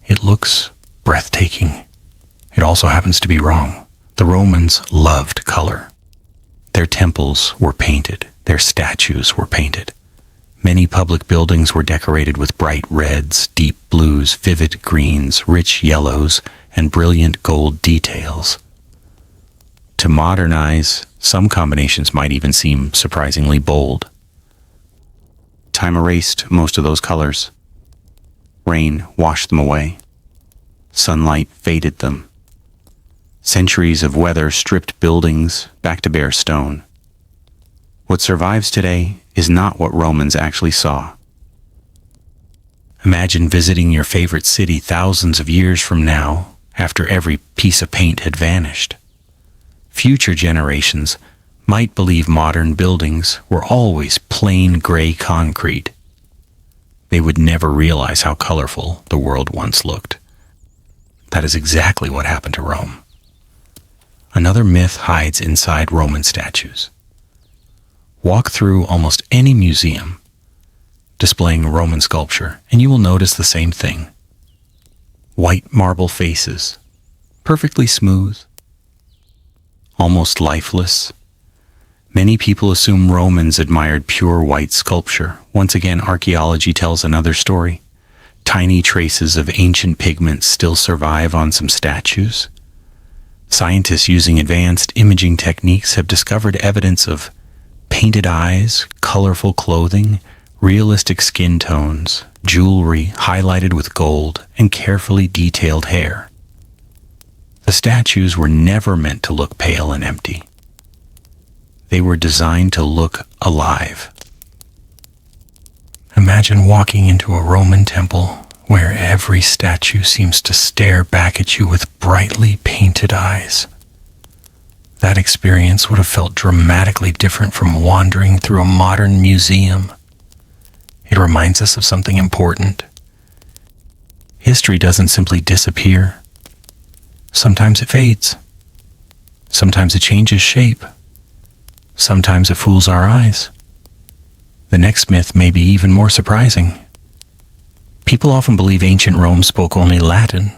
It looks breathtaking. It also happens to be wrong. The Romans loved color. Their temples were painted. Their statues were painted. Many public buildings were decorated with bright reds, deep blues, vivid greens, rich yellows, and brilliant gold details. To modernize, some combinations might even seem surprisingly bold. Time erased most of those colors. Rain washed them away. Sunlight faded them. Centuries of weather stripped buildings back to bare stone. What survives today is not what Romans actually saw. Imagine visiting your favorite city thousands of years from now, after every piece of paint had vanished. Future generations might believe modern buildings were always plain gray concrete. They would never realize how colorful the world once looked. That is exactly what happened to Rome. Another myth hides inside Roman statues. Walk through almost any museum displaying Roman sculpture, and you will notice the same thing. White marble faces, perfectly smooth, almost lifeless. Many people assume Romans admired pure white sculpture. Once again, archaeology tells another story. Tiny traces of ancient pigments still survive on some statues. Scientists using advanced imaging techniques have discovered evidence of painted eyes, colorful clothing, realistic skin tones, jewelry highlighted with gold, and carefully detailed hair. The statues were never meant to look pale and empty. They were designed to look alive. Imagine walking into a Roman temple where every statue seems to stare back at you with brightly painted eyes. That experience would have felt dramatically different from wandering through a modern museum. It reminds us of something important. History doesn't simply disappear. Sometimes it fades. Sometimes it changes shape. Sometimes it fools our eyes. The next myth may be even more surprising. People often believe ancient Rome spoke only Latin.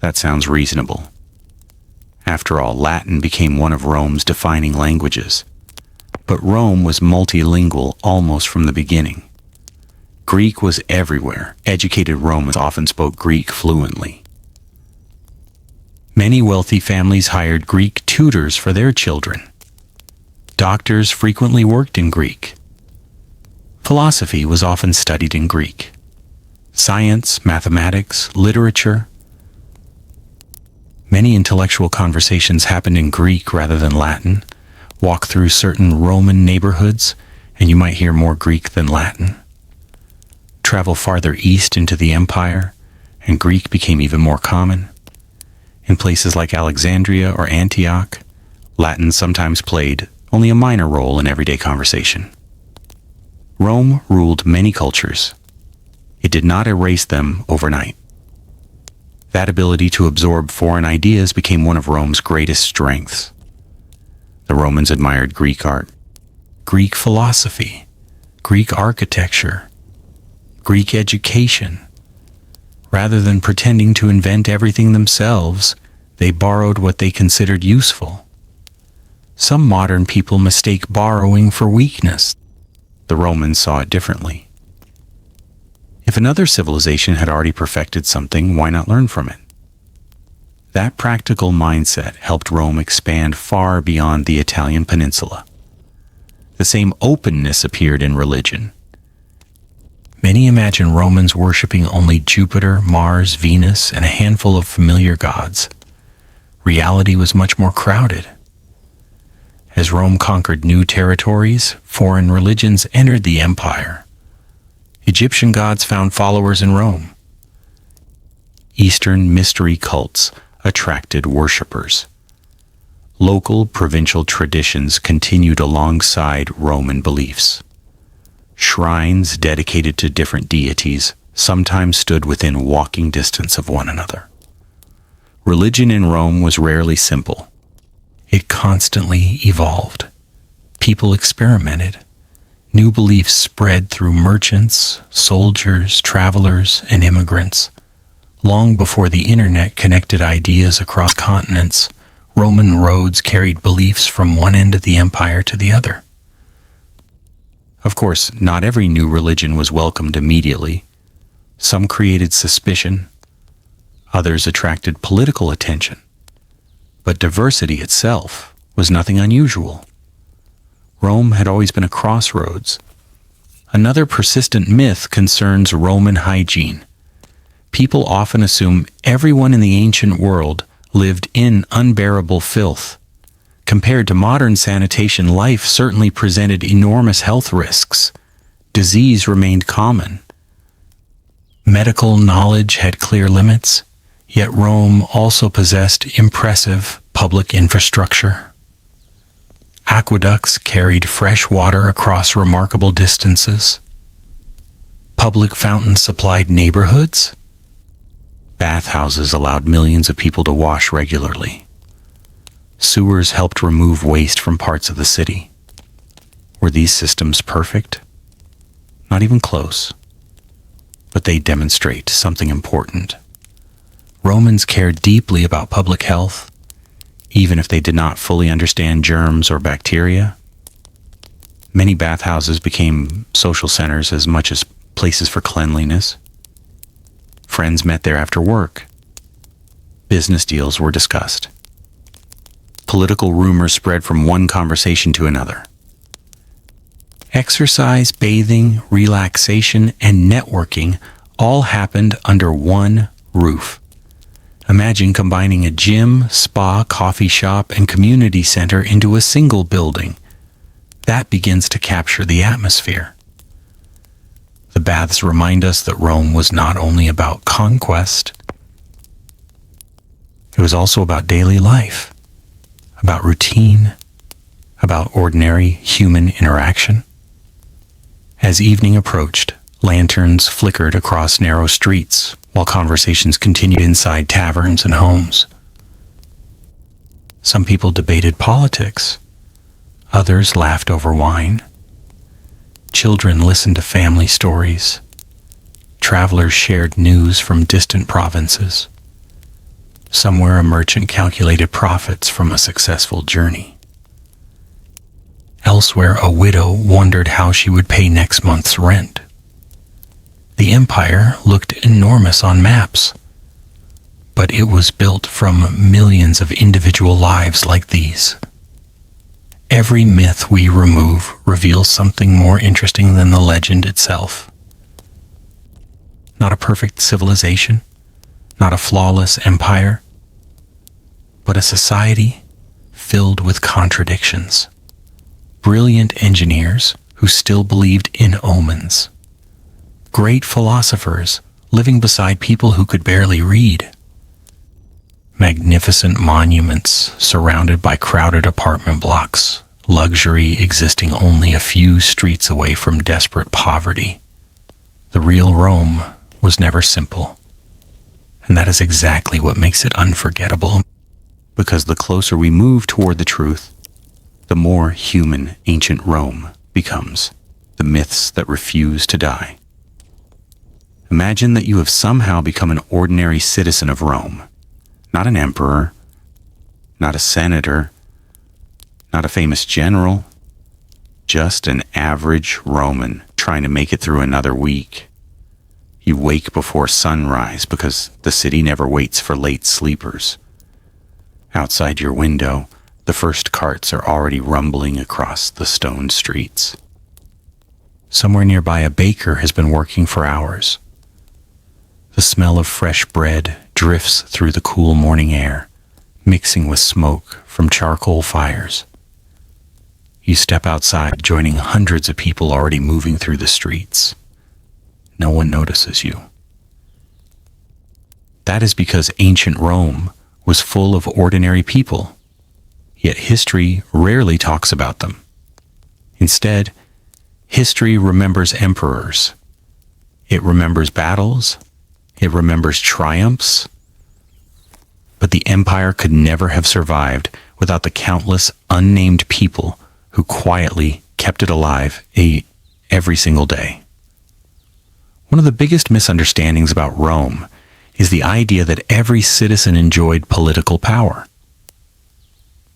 That sounds reasonable. After all, Latin became one of Rome's defining languages. But Rome was multilingual almost from the beginning. Greek was everywhere. Educated Romans often spoke Greek fluently. Many wealthy families hired Greek tutors for their children. Doctors frequently worked in Greek. Philosophy was often studied in Greek. Science, mathematics, literature. Many intellectual conversations happened in Greek rather than Latin. Walk through certain Roman neighborhoods, and you might hear more Greek than Latin. Travel farther east into the empire, and Greek became even more common. In places like Alexandria or Antioch, Latin sometimes played only a minor role in everyday conversation. Rome ruled many cultures. It did not erase them overnight. That ability to absorb foreign ideas became one of Rome's greatest strengths. The Romans admired Greek art, Greek philosophy, Greek architecture, Greek education. Rather than pretending to invent everything themselves, they borrowed what they considered useful. Some modern people mistake borrowing for weakness. The Romans saw it differently. If another civilization had already perfected something, why not learn from it? That practical mindset helped Rome expand far beyond the Italian peninsula. The same openness appeared in religion. Many imagine Romans worshipping only Jupiter, Mars, Venus, and a handful of familiar gods. Reality was much more crowded. As Rome conquered new territories, foreign religions entered the empire. Egyptian gods found followers in Rome. Eastern mystery cults attracted worshippers. Local provincial traditions continued alongside Roman beliefs. Shrines dedicated to different deities sometimes stood within walking distance of one another. Religion in Rome was rarely simple. It constantly evolved. People experimented. New beliefs spread through merchants, soldiers, travelers, and immigrants. Long before the internet connected ideas across continents, Roman roads carried beliefs from one end of the empire to the other. Of course, not every new religion was welcomed immediately. Some created suspicion. Others attracted political attention. But diversity itself was nothing unusual. Rome had always been a crossroads. Another persistent myth concerns Roman hygiene. People often assume everyone in the ancient world lived in unbearable filth. Compared to modern sanitation, life certainly presented enormous health risks. Disease remained common. Medical knowledge had clear limits, yet Rome also possessed impressive public infrastructure. Aqueducts carried fresh water across remarkable distances. Public fountains supplied neighborhoods. Bathhouses allowed millions of people to wash regularly. Sewers helped remove waste from parts of the city. Were these systems perfect? Not even close. But they demonstrate something important. Romans cared deeply about public health, even if they did not fully understand germs or bacteria. Many bathhouses became social centers as much as places for cleanliness. Friends met there after work. Business deals were discussed. Political rumors spread from one conversation to another. Exercise, bathing, relaxation, and networking all happened under one roof. Imagine combining a gym, spa, coffee shop, and community center into a single building. That begins to capture the atmosphere. The baths remind us that Rome was not only about conquest, it was also about daily life, about routine, about ordinary human interaction. As evening approached, lanterns flickered across narrow streets, while conversations continued inside taverns and homes. Some people debated politics. Others laughed over wine. Children listened to family stories. Travelers shared news from distant provinces. Somewhere a merchant calculated profits from a successful journey. Elsewhere, a widow wondered how she would pay next month's rent. The empire looked enormous on maps, but it was built from millions of individual lives like these. Every myth we remove reveals something more interesting than the legend itself. Not a perfect civilization, not a flawless empire, but a society filled with contradictions. Brilliant engineers who still believed in omens. Great philosophers living beside people who could barely read. Magnificent monuments surrounded by crowded apartment blocks luxury existing only a few streets away from desperate poverty. The real Rome was never simple. And that is exactly what makes it unforgettable, because the closer we move toward the truth, the more human ancient Rome becomes, the myths that refuse to die. Imagine that you have somehow become an ordinary citizen of Rome, not an emperor, not a senator, not a famous general, just an average Roman trying to make it through another week. You wake before sunrise because the city never waits for late sleepers. Outside your window, the first carts are already rumbling across the stone streets. Somewhere nearby, a baker has been working for hours. The smell of fresh bread drifts through the cool morning air, mixing with smoke from charcoal fires. You step outside, joining hundreds of people already moving through the streets. No one notices you. That is because ancient Rome was full of ordinary people, yet history rarely talks about them. Instead, history remembers emperors. It remembers battles. It remembers triumphs. But the empire could never have survived without the countless unnamed people who quietly kept it alive every single day. One of the biggest misunderstandings about Rome is the idea that every citizen enjoyed political power.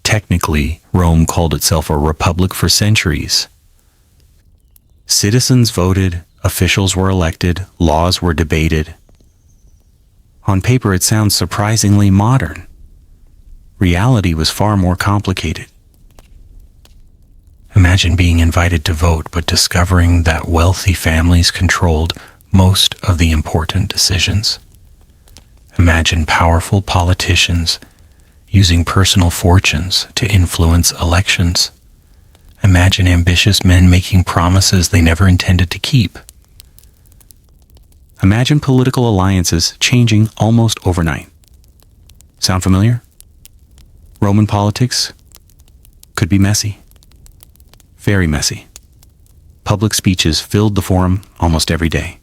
Technically, Rome called itself a republic for centuries. Citizens voted, officials were elected, laws were debated. On paper, it sounds surprisingly modern. Reality was far more complicated. Imagine being invited to vote, but discovering that wealthy families controlled most of the important decisions. Imagine powerful politicians using personal fortunes to influence elections. Imagine ambitious men making promises they never intended to keep. Imagine political alliances changing almost overnight. Sound familiar? Roman politics could be messy. Very messy. Public speeches filled the forum almost every day.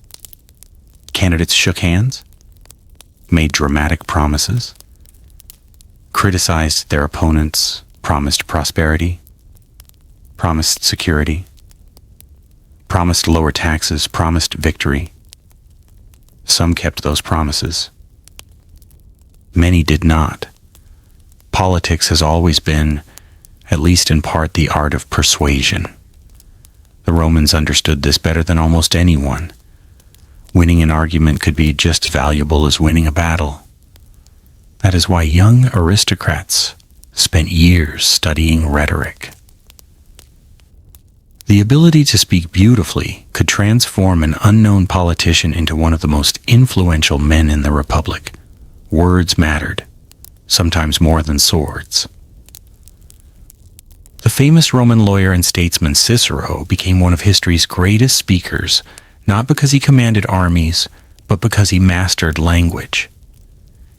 Candidates shook hands, made dramatic promises, criticized their opponents, promised prosperity, promised security, promised lower taxes, promised victory. Some kept those promises. Many did not. Politics has always been, at least in part, the art of persuasion. The Romans understood this better than almost anyone. Winning an argument could be just as valuable as winning a battle. That is why young aristocrats spent years studying rhetoric. The ability to speak beautifully could transform an unknown politician into one of the most influential men in the Republic. Words mattered, sometimes more than swords. The famous Roman lawyer and statesman Cicero became one of history's greatest speakers, not because he commanded armies, but because he mastered language.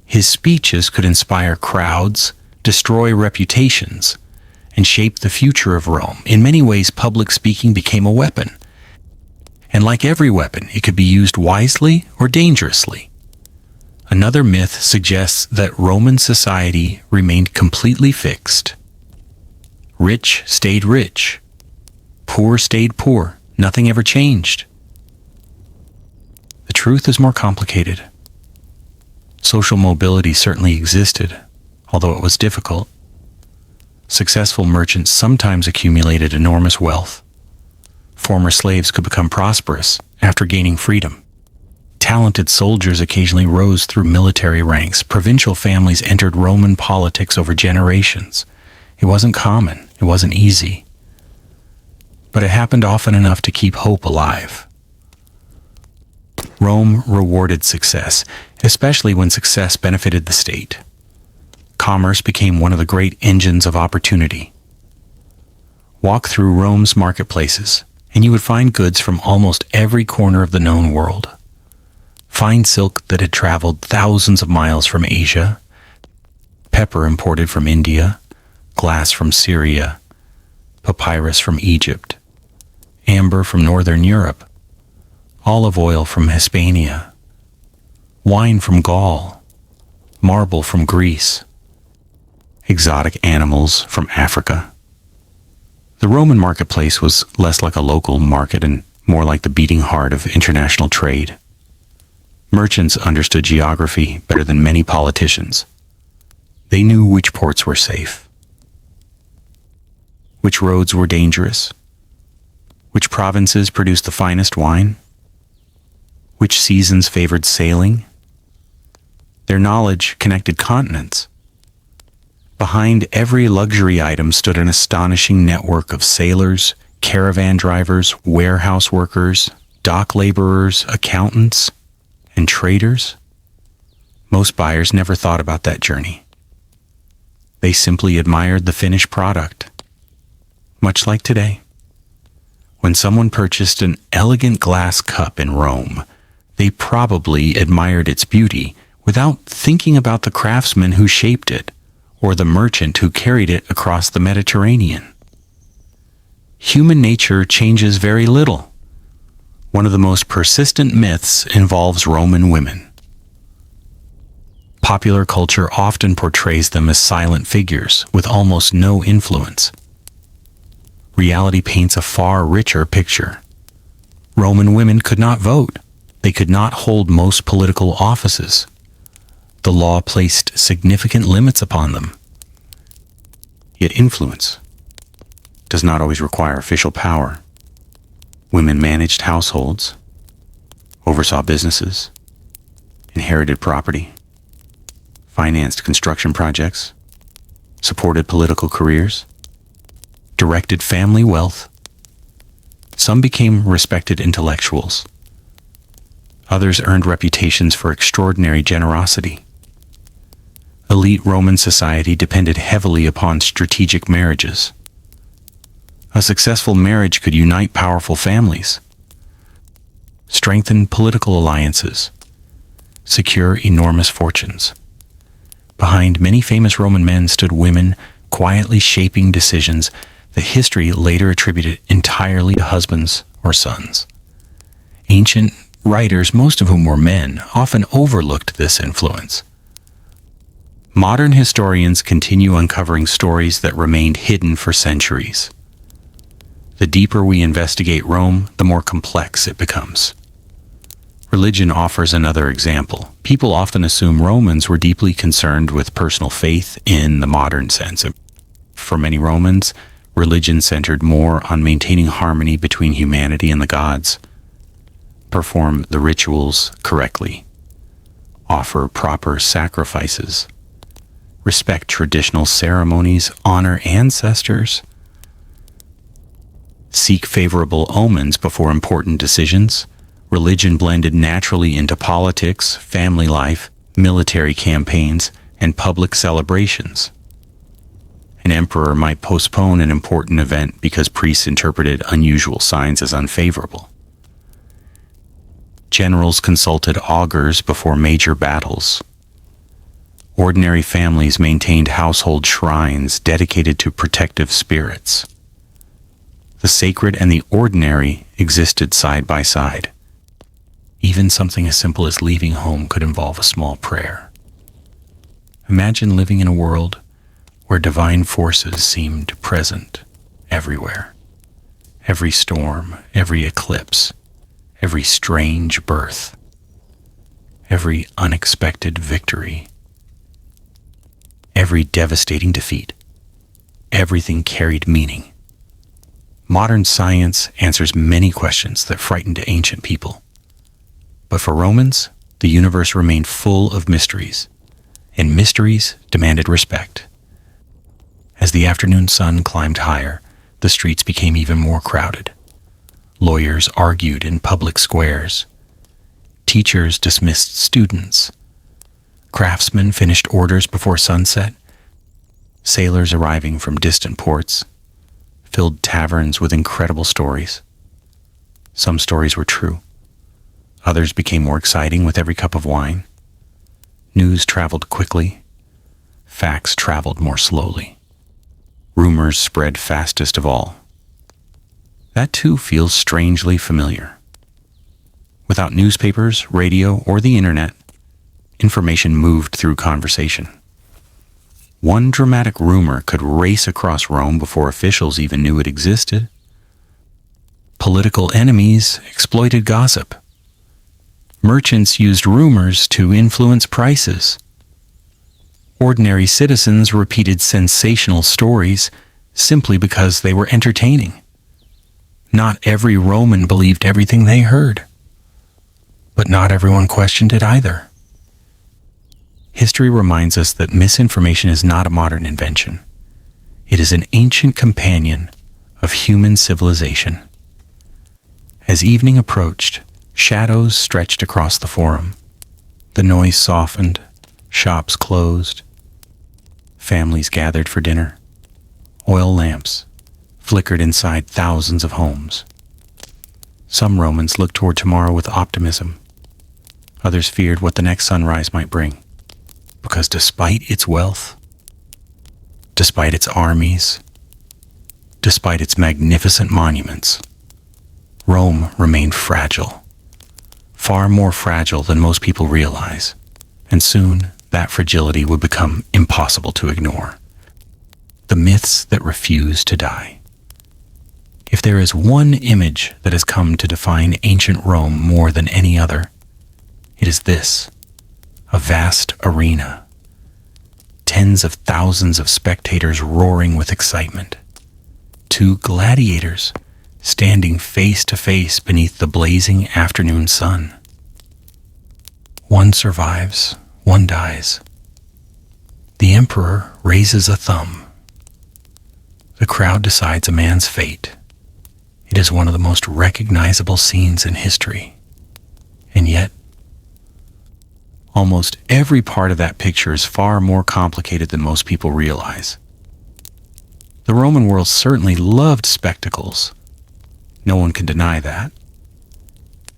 His speeches could inspire crowds, destroy reputations, and shape the future of Rome. In many ways, public speaking became a weapon. And like every weapon, it could be used wisely or dangerously. Another myth suggests that Roman society remained completely fixed. Rich stayed rich. Poor stayed poor. Nothing ever changed. The truth is more complicated. Social mobility certainly existed, although it was difficult. Successful merchants sometimes accumulated enormous wealth. Former slaves could become prosperous after gaining freedom. Talented soldiers occasionally rose through military ranks. Provincial families entered Roman politics over generations. It wasn't common. It wasn't easy. But it happened often enough to keep hope alive. Rome rewarded success, especially when success benefited the state. Commerce became one of the great engines of opportunity. Walk through Rome's marketplaces, and you would find goods from almost every corner of the known world. Fine silk that had traveled thousands of miles from Asia, pepper imported from India, glass from Syria, papyrus from Egypt, amber from northern Europe, olive oil from Hispania, wine from Gaul, marble from Greece, exotic animals from Africa. The Roman marketplace was less like a local market and more like the beating heart of international trade. Merchants understood geography better than many politicians. They knew which ports were safe, which roads were dangerous, which provinces produced the finest wine, which seasons favored sailing. Their knowledge connected continents. Behind every luxury item stood an astonishing network of sailors, caravan drivers, warehouse workers, dock laborers, accountants, and traders. Most buyers never thought about that journey. They simply admired the finished product. Much like today. When someone purchased an elegant glass cup in Rome, they probably admired its beauty without thinking about the craftsman who shaped it or the merchant who carried it across the Mediterranean. Human nature changes very little. One of the most persistent myths involves Roman women. Popular culture often portrays them as silent figures with almost no influence. Reality paints a far richer picture. Roman women could not vote. They could not hold most political offices. The law placed significant limits upon them. Yet influence does not always require official power. Women managed households, oversaw businesses, inherited property, financed construction projects, supported political careers, directed family wealth. Some became respected intellectuals. Others earned reputations for extraordinary generosity. Elite Roman society depended heavily upon strategic marriages. A successful marriage could unite powerful families, strengthen political alliances, secure enormous fortunes. Behind many famous Roman men stood women quietly shaping decisions that history later attributed entirely to husbands or sons. Ancient writers, most of whom were men, often overlooked this influence. Modern historians continue uncovering stories that remained hidden for centuries. The deeper we investigate Rome, the more complex it becomes. Religion offers another example. People often assume Romans were deeply concerned with personal faith in the modern sense. For many Romans, religion centered more on maintaining harmony between humanity and the gods, perform the rituals correctly, offer proper sacrifices, respect traditional ceremonies, honor ancestors, seek favorable omens before important decisions. Religion blended naturally into politics, family life, military campaigns, and public celebrations. An emperor might postpone an important event because priests interpreted unusual signs as unfavorable. Generals consulted augurs before major battles. Ordinary families maintained household shrines dedicated to protective spirits. The sacred and the ordinary existed side by side. Even something as simple as leaving home could involve a small prayer. Imagine living in a world where divine forces seemed present everywhere. Every storm, every eclipse, every strange birth, every unexpected victory, every devastating defeat. Everything carried meaning. Modern science answers many questions that frightened ancient people. But for Romans, the universe remained full of mysteries, and mysteries demanded respect. As the afternoon sun climbed higher, the streets became even more crowded. Lawyers argued in public squares. Teachers dismissed students. Craftsmen finished orders before sunset. Sailors arriving from distant ports filled taverns with incredible stories. Some stories were true. Others became more exciting with every cup of wine. News traveled quickly. Facts traveled more slowly. rumors spread fastest of all. That too feels strangely familiar. Without newspapers, radio, or the internet, information moved through conversation. One dramatic rumor could race across Rome before officials even knew it existed. Political enemies exploited gossip. Merchants used rumors to influence prices. Ordinary citizens repeated sensational stories simply because they were entertaining. Not every Roman believed everything they heard, but not everyone questioned it either. History reminds us that misinformation is not a modern invention. It is an ancient companion of human civilization. As evening approached, shadows stretched across the forum. The noise softened, shops closed, families gathered for dinner. Oil lamps flickered inside thousands of homes. Some Romans looked toward tomorrow with optimism. Others feared what the next sunrise might bring. Because despite its wealth, despite its armies, despite its magnificent monuments, Rome remained fragile. Far more fragile than most people realize. And soon, that fragility would become impossible to ignore. The myths that refuse to die. If there is one image that has come to define ancient Rome more than any other, it is this: a vast arena. Tens of thousands of spectators roaring with excitement. Two gladiators standing face to face beneath the blazing afternoon sun. One survives, one dies. The emperor raises a thumb. The crowd decides a man's fate. It is one of the most recognizable scenes in history. And yet, almost every part of that picture is far more complicated than most people realize. The Roman world certainly loved spectacles. No one can deny that.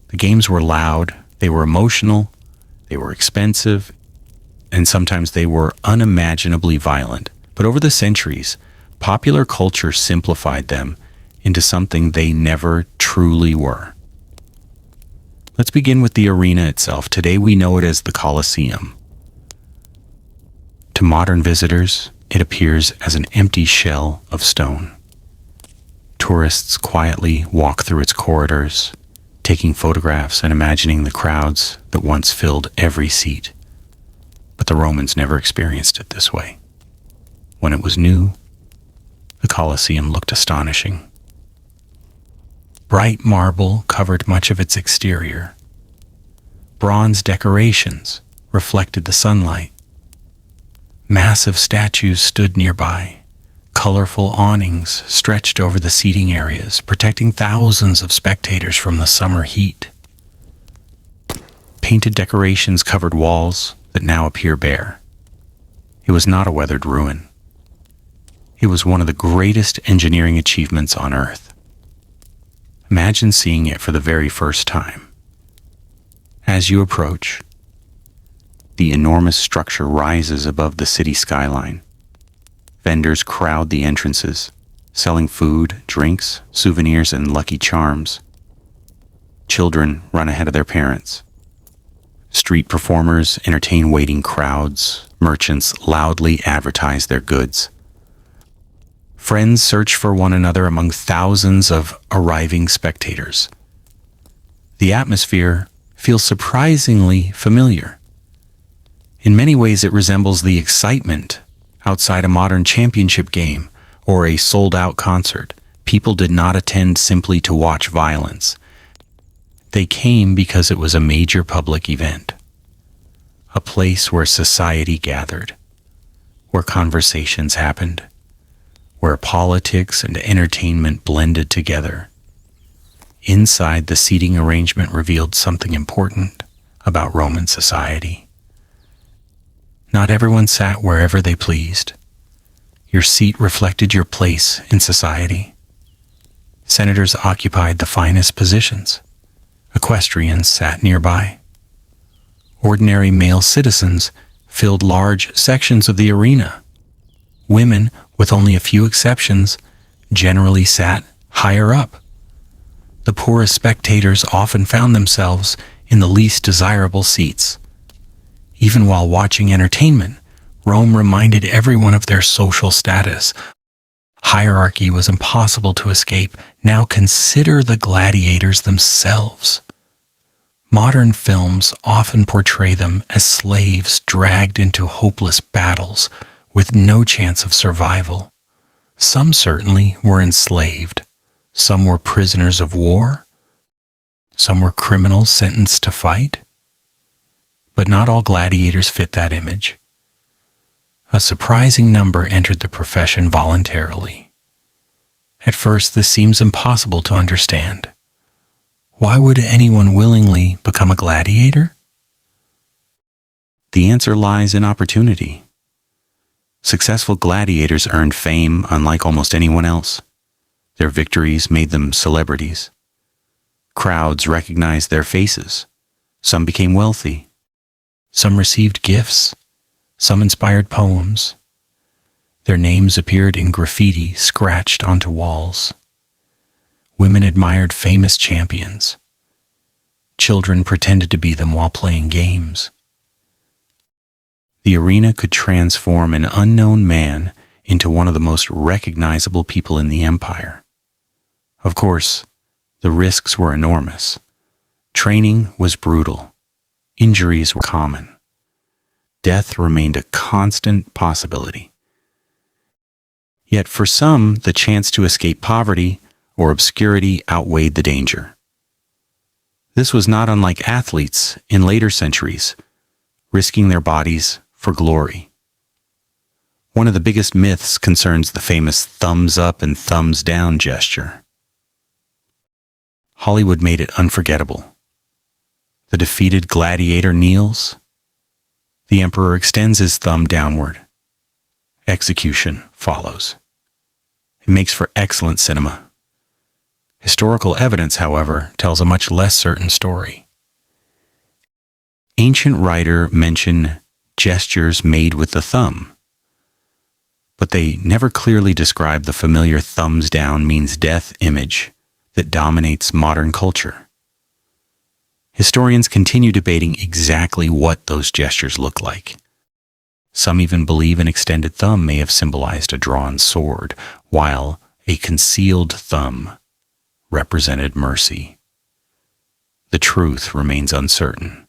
The games were loud, they were emotional, they were expensive, and sometimes they were unimaginably violent. But over the centuries, popular culture simplified them into something they never truly were. Let's begin with the arena itself. Today we know it as the Colosseum. To modern visitors, it appears as an empty shell of stone. Tourists quietly walk through its corridors, taking photographs and imagining the crowds that once filled every seat. But the Romans never experienced it this way. When it was new, the Colosseum looked astonishing. Bright marble covered much of its exterior. Bronze decorations reflected the sunlight. Massive statues stood nearby. Colorful awnings stretched over the seating areas, protecting thousands of spectators from the summer heat. Painted decorations covered walls that now appear bare. It was not a weathered ruin. It was one of the greatest engineering achievements on Earth. Imagine seeing it for the very first time. As you approach, the enormous structure rises above the city skyline. Vendors crowd the entrances, selling food, drinks, souvenirs, and lucky charms. Children run ahead of their parents. Street performers entertain waiting crowds. Merchants loudly advertise their goods. Friends search for one another among thousands of arriving spectators. The atmosphere feels surprisingly familiar. In many ways, it resembles the excitement outside a modern championship game or a sold-out concert. People did not attend simply to watch violence. They came because it was a major public event, a place where society gathered, where conversations happened, where politics and entertainment blended together. Inside, the seating arrangement revealed something important about Roman society. Not everyone sat wherever they pleased. Your seat reflected your place in society. Senators occupied the finest positions. Equestrians sat nearby. Ordinary male citizens filled large sections of the arena. Women, with only a few exceptions, generally sat higher up. The poorest spectators often found themselves in the least desirable seats. Even while watching entertainment, Rome reminded everyone of their social status. Hierarchy was impossible to escape. Now consider the gladiators themselves. Modern films often portray them as slaves dragged into hopeless battles with no chance of survival. Some certainly were enslaved. Some were prisoners of war. Some were criminals sentenced to fight. But not all gladiators fit that image. A surprising number entered the profession voluntarily. At first, this seems impossible to understand. Why would anyone willingly become a gladiator? The answer lies in opportunity. Successful gladiators earned fame unlike almost anyone else. Their victories made them celebrities. Crowds recognized their faces. Some became wealthy. Some received gifts. Some inspired poems. Their names appeared in graffiti scratched onto walls. Women admired famous champions. Children pretended to be them while playing games. The arena could transform an unknown man into one of the most recognizable people in the empire. Of course, the risks were enormous. Training was brutal. Injuries were common. Death remained a constant possibility. Yet for some, the chance to escape poverty or obscurity outweighed the danger. This was not unlike athletes in later centuries, risking their bodies for glory. One of the biggest myths concerns the famous thumbs up and thumbs down gesture. Hollywood made it unforgettable. The defeated gladiator kneels. The emperor extends his thumb downward. Execution follows. It makes for excellent cinema. Historical evidence, however, tells a much less certain story. Ancient writers mention gestures made with the thumb, but they never clearly describe the familiar thumbs down means death image that dominates modern culture. Historians continue debating exactly what those gestures look like. Some even believe an extended thumb may have symbolized a drawn sword, while a concealed thumb represented mercy. The truth remains uncertain.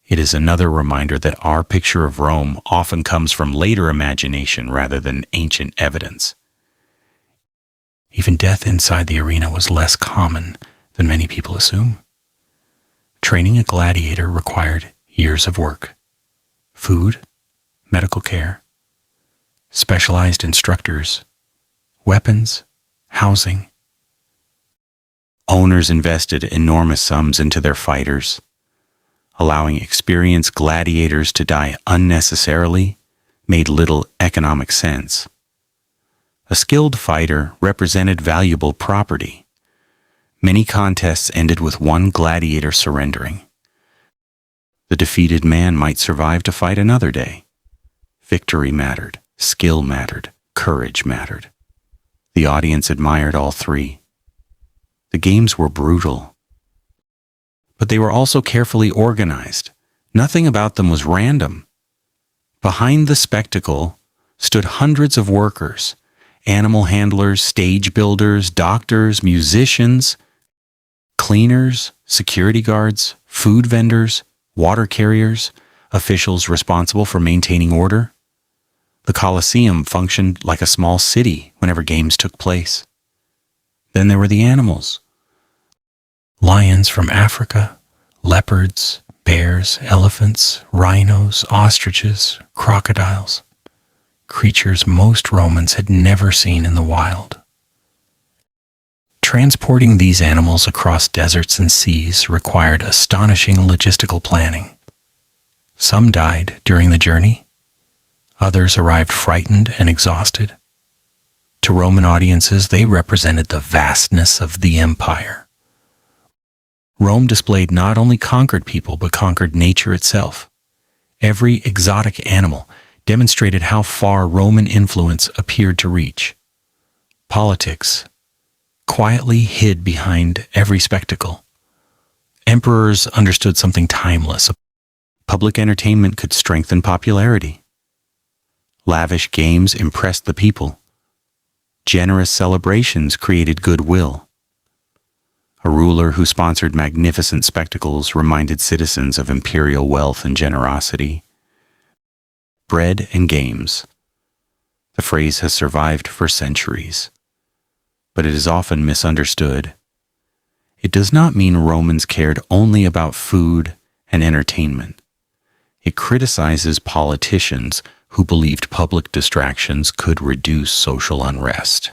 It is another reminder that our picture of Rome often comes from later imagination rather than ancient evidence. Even death inside the arena was less common than many people assume. Training a gladiator required years of work. Food, medical care, specialized instructors, weapons, housing. Owners invested enormous sums into their fighters. Allowing experienced gladiators to die unnecessarily made little economic sense. A skilled fighter represented valuable property. Many contests ended with one gladiator surrendering. The defeated man might survive to fight another day. Victory mattered, skill mattered, courage mattered. The audience admired all three. The games were brutal, but they were also carefully organized. Nothing about them was random. Behind the spectacle stood hundreds of workers, animal handlers, stage builders, doctors, musicians, cleaners, security guards, food vendors, water carriers, officials responsible for maintaining order. The Colosseum functioned like a small city whenever games took place. Then there were the animals. Lions from Africa, leopards, bears, elephants, rhinos, ostriches, crocodiles. Creatures most Romans had never seen in the wild. Transporting these animals across deserts and seas required astonishing logistical planning. Some died during the journey. Others arrived frightened and exhausted. To Roman audiences, they represented the vastness of the empire. Rome displayed not only conquered people, but conquered nature itself. Every exotic animal, demonstrated how far Roman influence appeared to reach. Politics quietly hid behind every spectacle. Emperors understood something timeless. Public entertainment could strengthen popularity. Lavish games impressed the people. Generous celebrations created goodwill. A ruler who sponsored magnificent spectacles reminded citizens of imperial wealth and generosity. Bread and games. The phrase has survived for centuries, but it is often misunderstood. It does not mean Romans cared only about food and entertainment. It criticizes politicians who believed public distractions could reduce social unrest.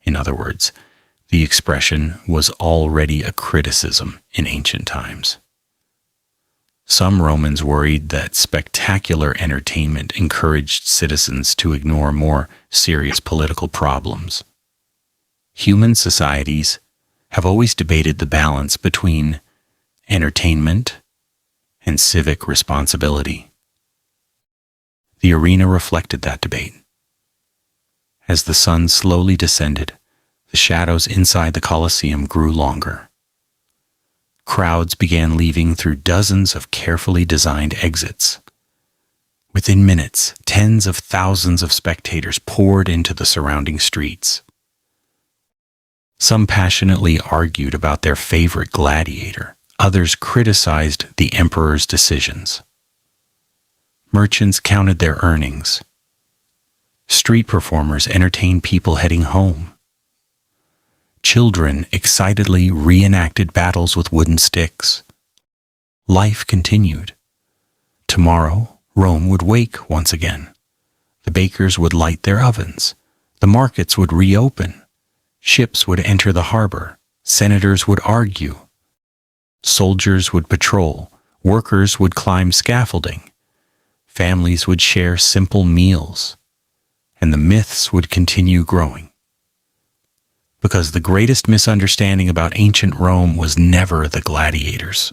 In other words, the expression was already a criticism in ancient times. Some Romans worried that spectacular entertainment encouraged citizens to ignore more serious political problems. Human societies have always debated the balance between entertainment and civic responsibility. The arena reflected that debate. As the sun slowly descended, the shadows inside the Colosseum grew longer. Crowds began leaving through dozens of carefully designed exits. Within minutes, tens of thousands of spectators poured into the surrounding streets. Some passionately argued about their favorite gladiator. Others criticized the emperor's decisions. Merchants counted their earnings. Street performers entertained people heading home. Children excitedly reenacted battles with wooden sticks. Life continued. Tomorrow, Rome would wake once again. The bakers would light their ovens. The markets would reopen. Ships would enter the harbor. Senators would argue. Soldiers would patrol. Workers would climb scaffolding. Families would share simple meals. And the myths would continue growing. Because the greatest misunderstanding about ancient Rome was never the gladiators,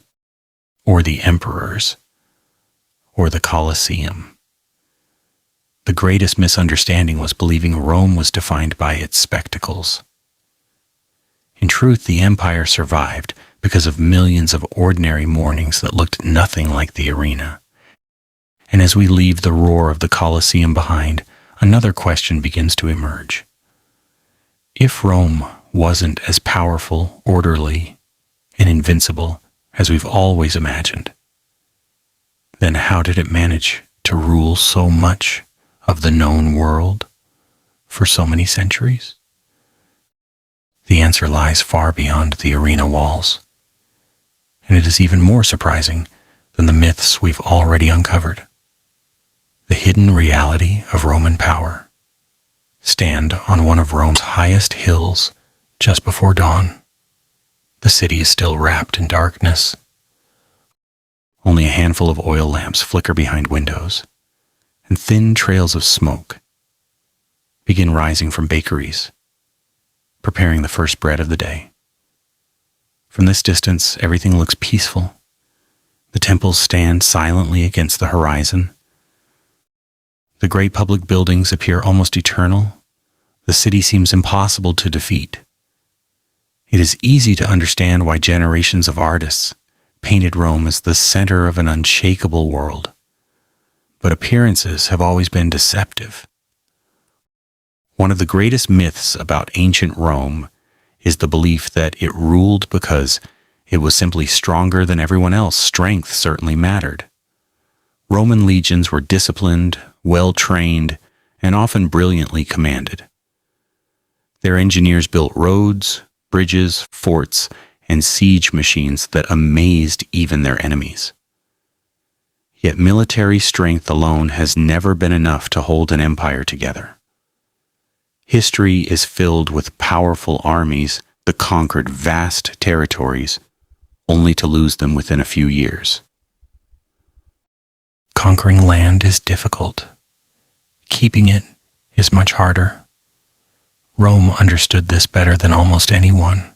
or the emperors, or the Colosseum. The greatest misunderstanding was believing Rome was defined by its spectacles. In truth, the empire survived because of millions of ordinary mornings that looked nothing like the arena. And as we leave the roar of the Colosseum behind, another question begins to emerge. If Rome wasn't as powerful, orderly, and invincible as we've always imagined, then how did it manage to rule so much of the known world for so many centuries? The answer lies far beyond the arena walls, and it is even more surprising than the myths we've already uncovered. The hidden reality of Roman power. Stand on one of Rome's highest hills just before dawn. The city is still wrapped in darkness. Only a handful of oil lamps flicker behind windows, and thin trails of smoke begin rising from bakeries, preparing the first bread of the day. From this distance, everything looks peaceful. The temples stand silently against the horizon. The great public buildings appear almost eternal. The city seems impossible to defeat. It is easy to understand why generations of artists painted Rome as the center of an unshakable world. But appearances have always been deceptive. One of the greatest myths about ancient Rome is the belief that it ruled because it was simply stronger than everyone else. Strength certainly mattered. Roman legions were disciplined, well-trained, and often brilliantly commanded. Their engineers built roads, bridges, forts, and siege machines that amazed even their enemies. Yet military strength alone has never been enough to hold an empire together. History is filled with powerful armies that conquered vast territories, only to lose them within a few years. Conquering land is difficult. Keeping it is much harder. Rome understood this better than almost anyone.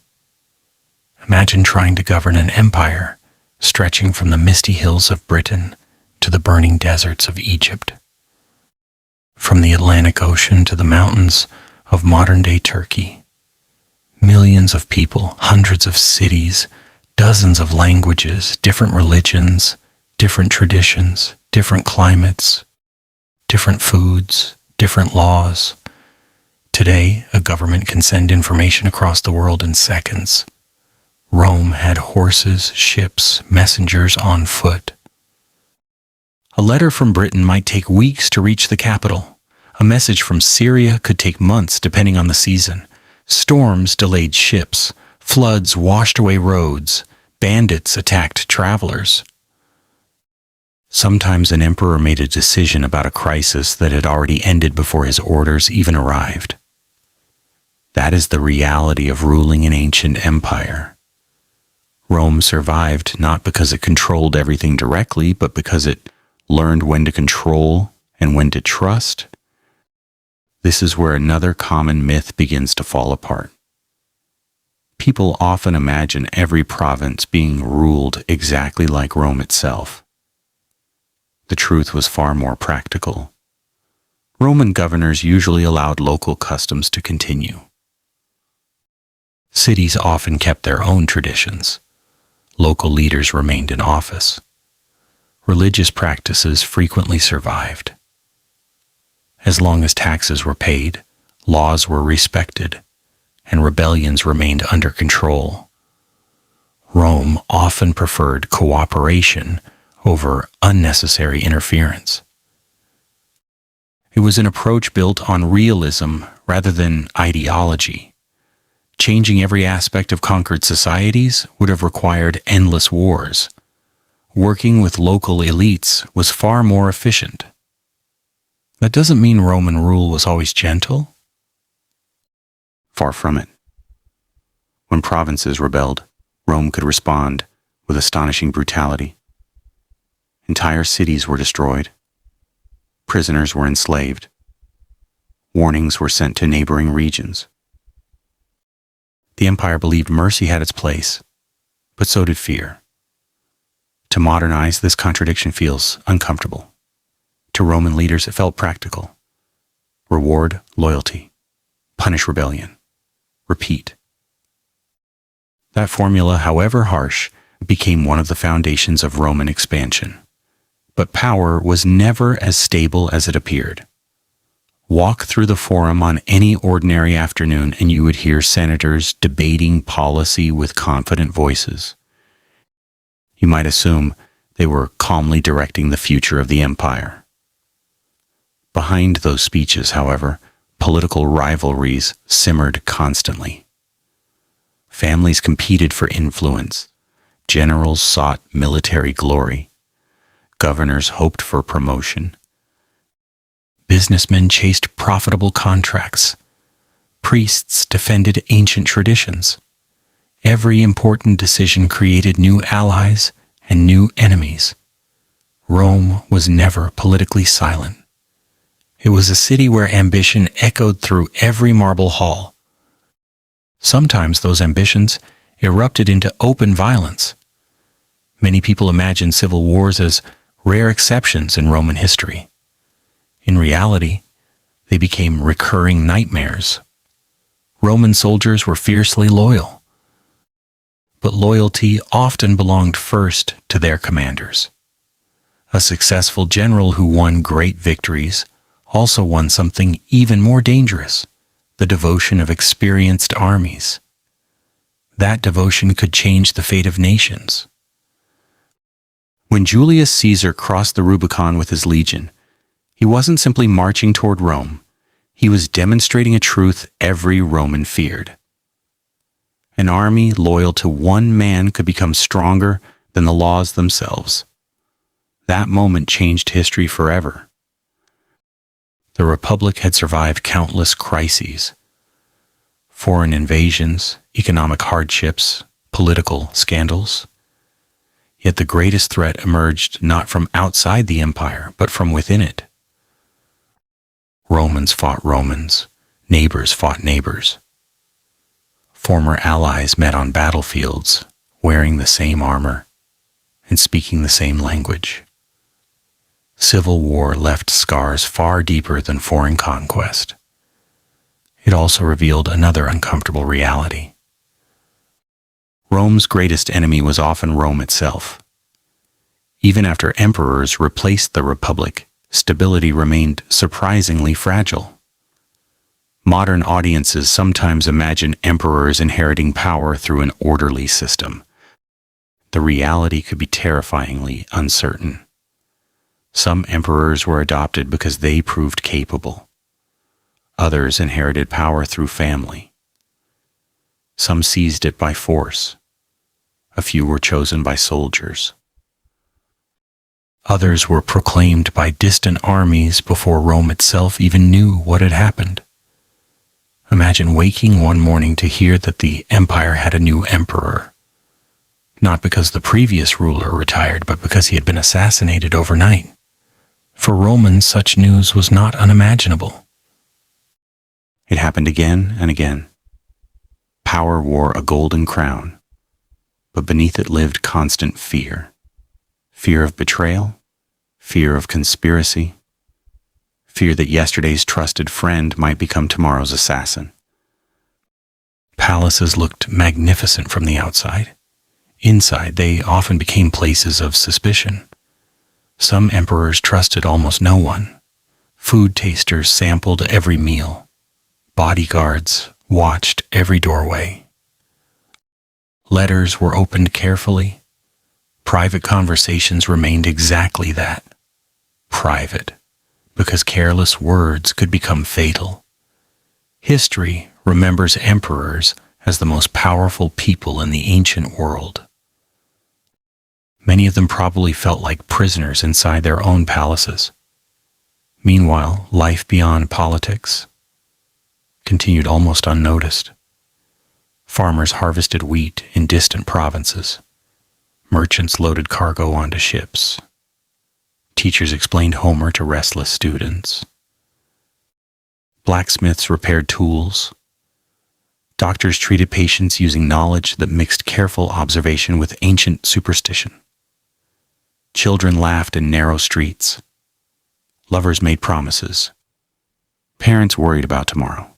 Imagine trying to govern an empire stretching from the misty hills of Britain to the burning deserts of Egypt. From the Atlantic Ocean to the mountains of modern-day Turkey, millions of people, hundreds of cities, dozens of languages, different religions, different traditions, different climates, different foods, different laws. Today, a government can send information across the world in seconds. Rome had horses, ships, messengers on foot. A letter from Britain might take weeks to reach the capital. A message from Syria could take months depending on the season. Storms delayed ships, floods washed away roads, bandits attacked travelers. Sometimes an emperor made a decision about a crisis that had already ended before his orders even arrived. That is the reality of ruling an ancient empire. Rome survived not because it controlled everything directly, but because it learned when to control and when to trust. This is where another common myth begins to fall apart. People often imagine every province being ruled exactly like Rome itself. The truth was far more practical. Roman governors usually allowed local customs to continue. Cities often kept their own traditions. Local leaders remained in office. Religious practices frequently survived. As long as taxes were paid, laws were respected, and rebellions remained under control. Rome often preferred cooperation over unnecessary interference. It was an approach built on realism rather than ideology. Changing every aspect of conquered societies would have required endless wars. Working with local elites was far more efficient. That doesn't mean Roman rule was always gentle. Far from it. When provinces rebelled, Rome could respond with astonishing brutality. Entire cities were destroyed. Prisoners were enslaved. Warnings were sent to neighboring regions. The empire believed mercy had its place, but so did fear. To modernize, this contradiction feels uncomfortable. To Roman leaders, it felt practical. Reward loyalty. Punish rebellion. Repeat. That formula, however harsh, became one of the foundations of Roman expansion. But power was never as stable as it appeared. Walk through the Forum on any ordinary afternoon and you would hear senators debating policy with confident voices. You might assume they were calmly directing the future of the empire. Behind those speeches, however, political rivalries simmered constantly. Families competed for influence. Generals sought military glory. Governors hoped for promotion. Businessmen chased profitable contracts. Priests defended ancient traditions. Every important decision created new allies and new enemies. Rome was never politically silent. It was a city where ambition echoed through every marble hall. Sometimes those ambitions erupted into open violence. Many people imagine civil wars as rare exceptions in Roman history. In reality, they became recurring nightmares. Roman soldiers were fiercely loyal, but loyalty often belonged first to their commanders. A successful general who won great victories also won something even more dangerous, the devotion of experienced armies. That devotion could change the fate of nations. When Julius Caesar crossed the Rubicon with his legion, he wasn't simply marching toward Rome. He was demonstrating a truth every Roman feared. An army loyal to one man could become stronger than the laws themselves. That moment changed history forever. The Republic had survived countless crises. Foreign invasions, economic hardships, political scandals. Yet the greatest threat emerged not from outside the empire, but from within it. Romans fought Romans, neighbors fought neighbors. Former allies met on battlefields, wearing the same armor and speaking the same language. Civil war left scars far deeper than foreign conquest. It also revealed another uncomfortable reality. Rome's greatest enemy was often Rome itself. Even after emperors replaced the Republic, stability remained surprisingly fragile. Modern audiences sometimes imagine emperors inheriting power through an orderly system. The reality could be terrifyingly uncertain. Some emperors were adopted because they proved capable. Others inherited power through family. Some seized it by force. A few were chosen by soldiers. Others were proclaimed by distant armies before Rome itself even knew what had happened. Imagine waking one morning to hear that the empire had a new emperor. Not because the previous ruler retired, but because he had been assassinated overnight. For Romans, such news was not unimaginable. It happened again and again. Power wore a golden crown, but beneath it lived constant fear. Fear of betrayal, fear of conspiracy, fear that yesterday's trusted friend might become tomorrow's assassin. Palaces looked magnificent from the outside. Inside, they often became places of suspicion. Some emperors trusted almost no one. Food tasters sampled every meal. Bodyguards watched every doorway. Letters were opened carefully. Private conversations remained exactly that, private, because careless words could become fatal. History remembers emperors as the most powerful people in the ancient world. Many of them probably felt like prisoners inside their own palaces. Meanwhile, life beyond politics continued almost unnoticed. Farmers harvested wheat in distant provinces. Merchants loaded cargo onto ships. Teachers explained Homer to restless students. Blacksmiths repaired tools. Doctors treated patients using knowledge that mixed careful observation with ancient superstition. Children laughed in narrow streets. Lovers made promises. Parents worried about tomorrow.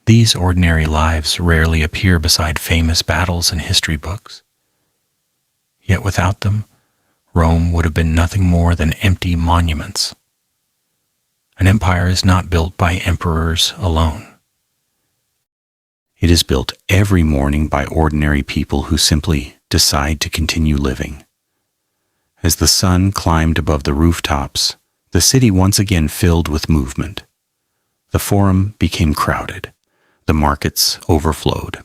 These ordinary lives rarely appear beside famous battles in history books. Yet without them, Rome would have been nothing more than empty monuments. An empire is not built by emperors alone. It is built every morning by ordinary people who simply decide to continue living. As the sun climbed above the rooftops, the city once again filled with movement. The forum became crowded. The markets overflowed.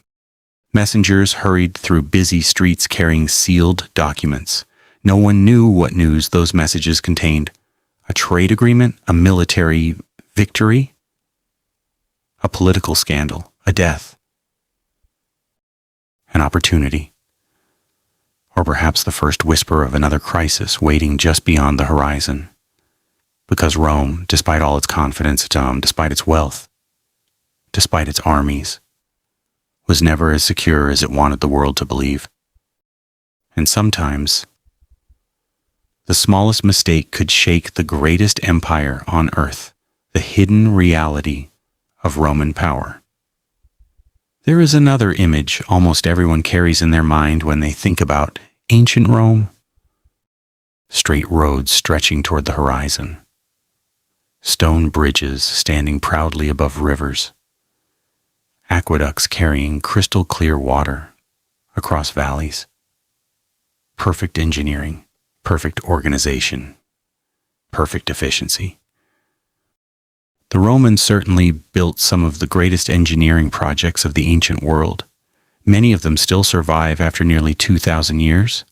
Messengers hurried through busy streets carrying sealed documents. No one knew what news those messages contained. A trade agreement, a military victory, a political scandal, a death, an opportunity, or perhaps the first whisper of another crisis waiting just beyond the horizon. Because Rome, despite all its confidence, despite its wealth, despite its armies, was never as secure as it wanted the world to believe. And sometimes, the smallest mistake could shake the greatest empire on earth, the hidden reality of Roman power. There is another image almost everyone carries in their mind when they think about ancient Rome. Straight roads stretching toward the horizon. Stone bridges standing proudly above rivers. Aqueducts carrying crystal clear water across valleys. Perfect engineering, perfect organization, perfect efficiency. The Romans certainly built some of the greatest engineering projects of the ancient world. Many of them still survive after nearly 2,000 years.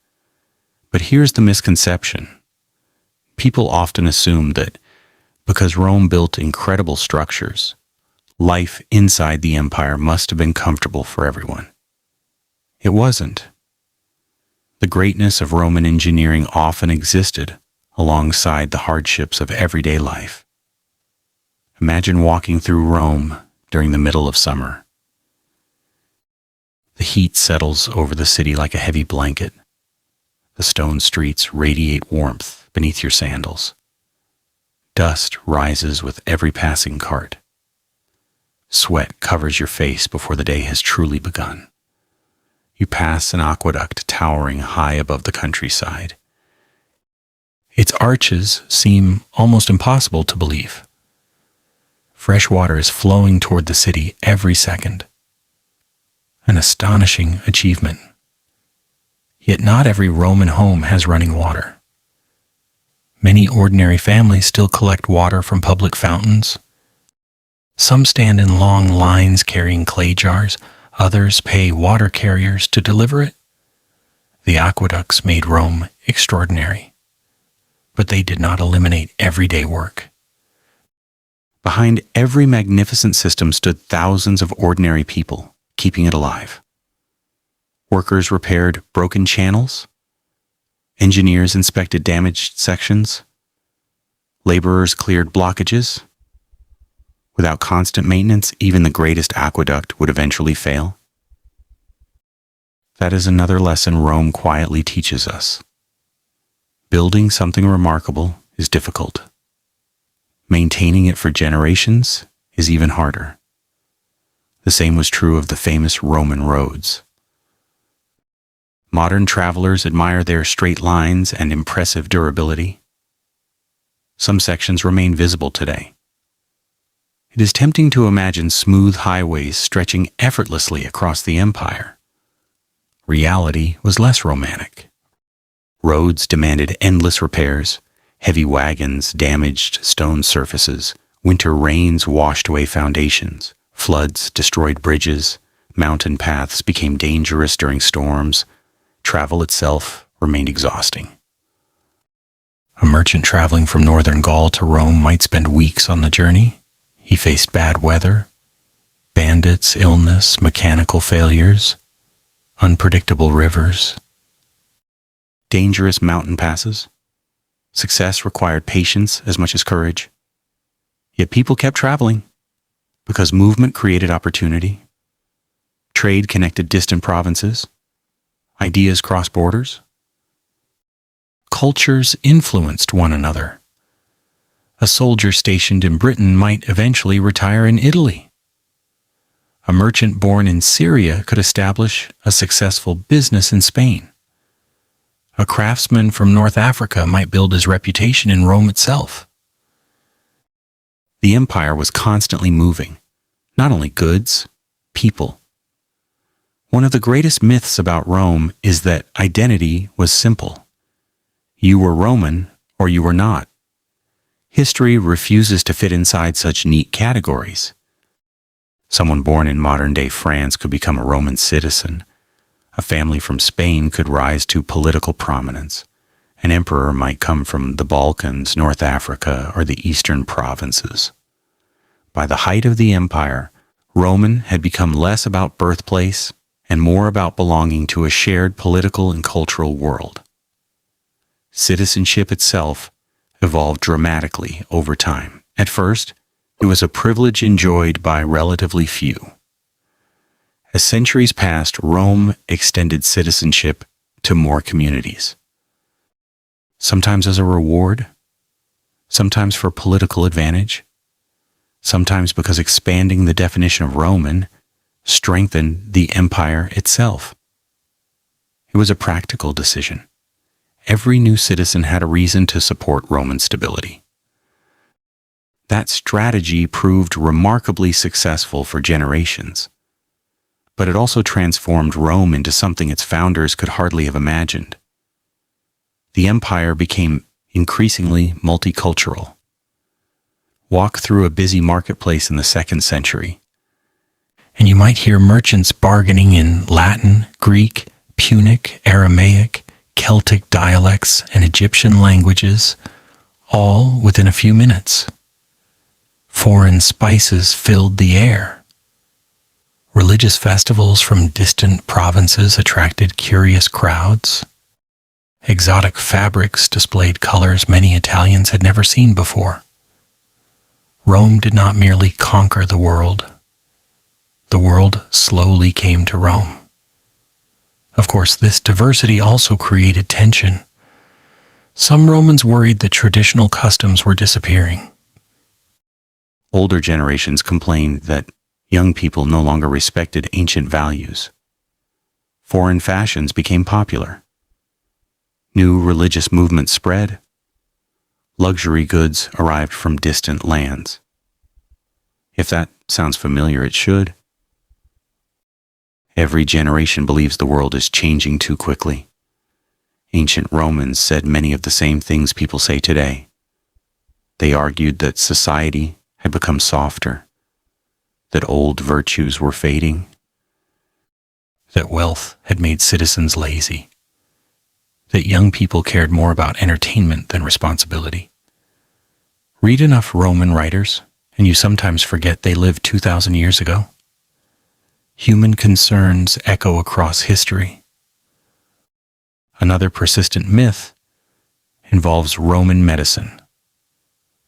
But here's the misconception. People often assume that because Rome built incredible structures, life inside the empire must have been comfortable for everyone. It wasn't. The greatness of Roman engineering often existed alongside the hardships of everyday life. Imagine walking through Rome during the middle of summer. The heat settles over the city like a heavy blanket. The stone streets radiate warmth. beneath your sandals. Dust rises with every passing cart. Sweat covers your face before the day has truly begun. You pass an aqueduct towering high above the countryside. Its arches seem almost impossible to believe. Fresh water is flowing toward the city every second. An astonishing achievement. Yet not every Roman home has running water. Many ordinary families still collect water from public fountains. Some stand in long lines carrying clay jars. Others pay water carriers to deliver it. The aqueducts made Rome extraordinary, but they did not eliminate everyday work. Behind every magnificent system stood thousands of ordinary people, keeping it alive. Workers repaired broken channels. Engineers inspected damaged sections. Laborers cleared blockages. Without constant maintenance, even the greatest aqueduct would eventually fail. That is another lesson Rome quietly teaches us. Building something remarkable is difficult. Maintaining it for generations is even harder. The same was true of the famous Roman roads. Modern travelers admire their straight lines and impressive durability. Some sections remain visible today. It is tempting to imagine smooth highways stretching effortlessly across the empire. Reality was less romantic. Roads demanded endless repairs. Heavy wagons damaged stone surfaces. Winter rains washed away foundations. Floods destroyed bridges. Mountain paths became dangerous during storms. Travel itself remained exhausting. A merchant traveling from northern Gaul to Rome might spend weeks on the journey. He faced bad weather, bandits, illness, mechanical failures, unpredictable rivers, dangerous mountain passes. Success required patience as much as courage. Yet people kept traveling because movement created opportunity. Trade connected distant provinces. Ideas crossed borders. Cultures influenced one another. A soldier stationed in Britain might eventually retire in Italy. A merchant born in Syria could establish a successful business in Spain. A craftsman from North Africa might build his reputation in Rome itself. The empire was constantly moving, not only goods, people. One of the greatest myths about Rome is that identity was simple. You were Roman or you were not. History refuses to fit inside such neat categories. Someone born in modern-day France could become a Roman citizen. A family from Spain could rise to political prominence. An emperor might come from the Balkans, North Africa, or the eastern provinces. By the height of the empire, Roman had become less about birthplace and more about belonging to a shared political and cultural world. Citizenship itself evolved dramatically over time. At first, it was a privilege enjoyed by relatively few. As centuries passed, Rome extended citizenship to more communities. Sometimes as a reward, sometimes for political advantage, sometimes because expanding the definition of Roman strengthened the empire itself. It was a practical decision. Every new citizen had a reason to support Roman stability. That strategy proved remarkably successful for generations, but it also transformed Rome into something its founders could hardly have imagined. The empire became increasingly multicultural. Walk through a busy marketplace in the 2nd century, and you might hear merchants bargaining in Latin, Greek, Punic, Aramaic, Celtic dialects, and Egyptian languages, all within a few minutes. Foreign spices filled the air. Religious festivals from distant provinces attracted curious crowds. Exotic fabrics displayed colors many Italians had never seen before. Rome did not merely conquer the world. The world slowly came to Rome. Of course, this diversity also created tension. Some Romans worried that traditional customs were disappearing. Older generations complained that young people no longer respected ancient values. Foreign fashions became popular. New religious movements spread. Luxury goods arrived from distant lands. If that sounds familiar, it should. Every generation believes the world is changing too quickly. Ancient Romans said many of the same things people say today. They argued that society had become softer, that old virtues were fading, that wealth had made citizens lazy, that young people cared more about entertainment than responsibility. Read enough Roman writers, and you sometimes forget they lived 2,000 years ago. Human concerns echo across history. Another persistent myth involves Roman medicine.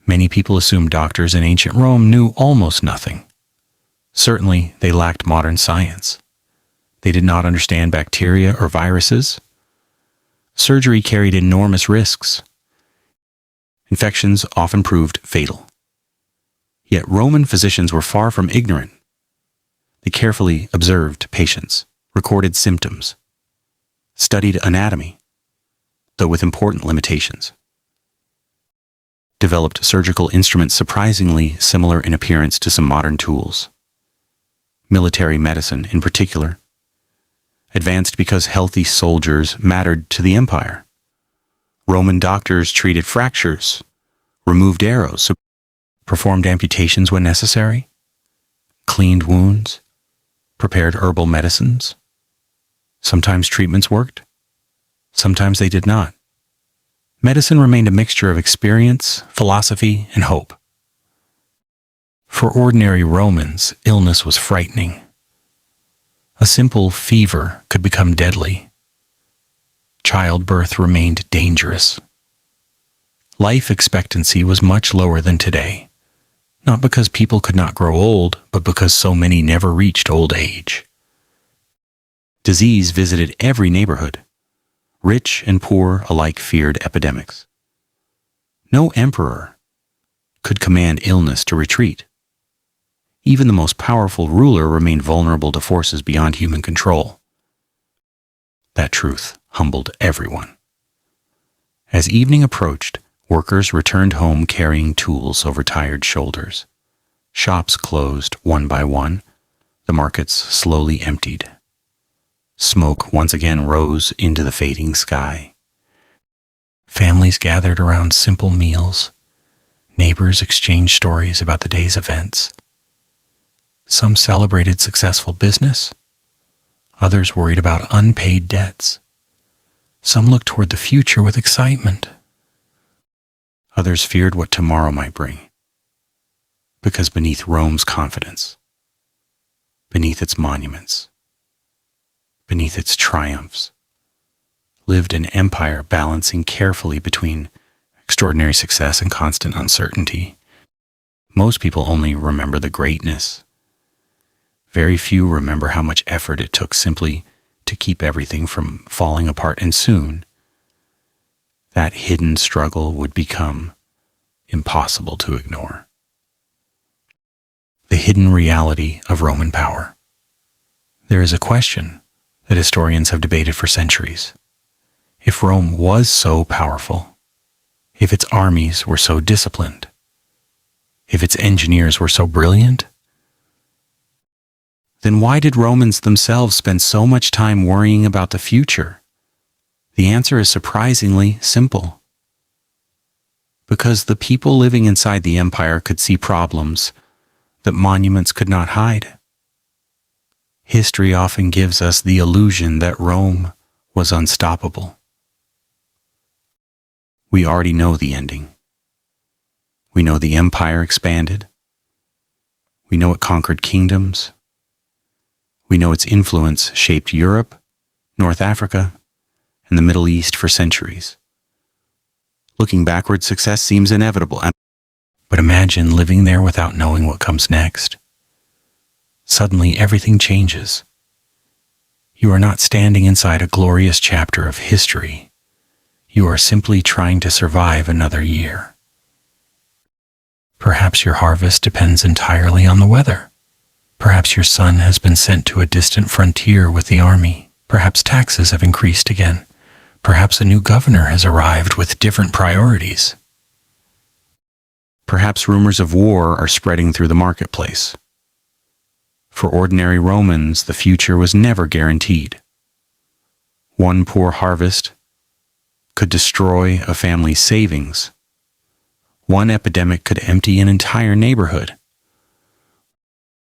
Many people assume doctors in ancient Rome knew almost nothing. Certainly, they lacked modern science. They did not understand bacteria or viruses. Surgery carried enormous risks. Infections often proved fatal. Yet Roman physicians were far from ignorant. They carefully observed patients, recorded symptoms, studied anatomy, though with important limitations. Developed surgical instruments surprisingly similar in appearance to some modern tools. Military medicine, in particular, advanced because healthy soldiers mattered to the empire. Roman doctors treated fractures, removed arrows, performed amputations when necessary, cleaned wounds, prepared herbal medicines. Sometimes treatments worked, sometimes they did not. Medicine remained a mixture of experience, philosophy, and hope. For ordinary Romans, illness was frightening. A simple fever could become deadly. Childbirth remained dangerous. Life expectancy was much lower than today, not because people could not grow old, but because so many never reached old age. Disease visited every neighborhood. Rich and poor alike feared epidemics. No emperor could command illness to retreat. Even the most powerful ruler remained vulnerable to forces beyond human control. That truth humbled everyone. As evening approached, workers returned home carrying tools over tired shoulders. Shops closed one by one. The markets slowly emptied. Smoke once again rose into the fading sky. Families gathered around simple meals. Neighbors exchanged stories about the day's events. Some celebrated successful business. Others worried about unpaid debts. Some looked toward the future with excitement. Others feared what tomorrow might bring. Because beneath Rome's confidence, beneath its monuments, beneath its triumphs, lived an empire balancing carefully between extraordinary success and constant uncertainty. Most people only remember the greatness. Very few remember how much effort it took simply to keep everything from falling apart, and soon that hidden struggle would become impossible to ignore. The hidden reality of Roman power. There is a question that historians have debated for centuries. If Rome was so powerful, if its armies were so disciplined, if its engineers were so brilliant, then why did Romans themselves spend so much time worrying about the future? The answer is surprisingly simple. Because the people living inside the empire could see problems that monuments could not hide. History often gives us the illusion that Rome was unstoppable. We already know the ending. We know the empire expanded. We know it conquered kingdoms. We know its influence shaped Europe, North Africa, and the Middle East for centuries. Looking backward, success seems inevitable. But imagine living there without knowing what comes next. Suddenly, everything changes. You are not standing inside a glorious chapter of history. You are simply trying to survive another year. Perhaps your harvest depends entirely on the weather. Perhaps your son has been sent to a distant frontier with the army. Perhaps taxes have increased again. Perhaps a new governor has arrived with different priorities. Perhaps rumors of war are spreading through the marketplace. For ordinary Romans, the future was never guaranteed. One poor harvest could destroy a family's savings. One epidemic could empty an entire neighborhood.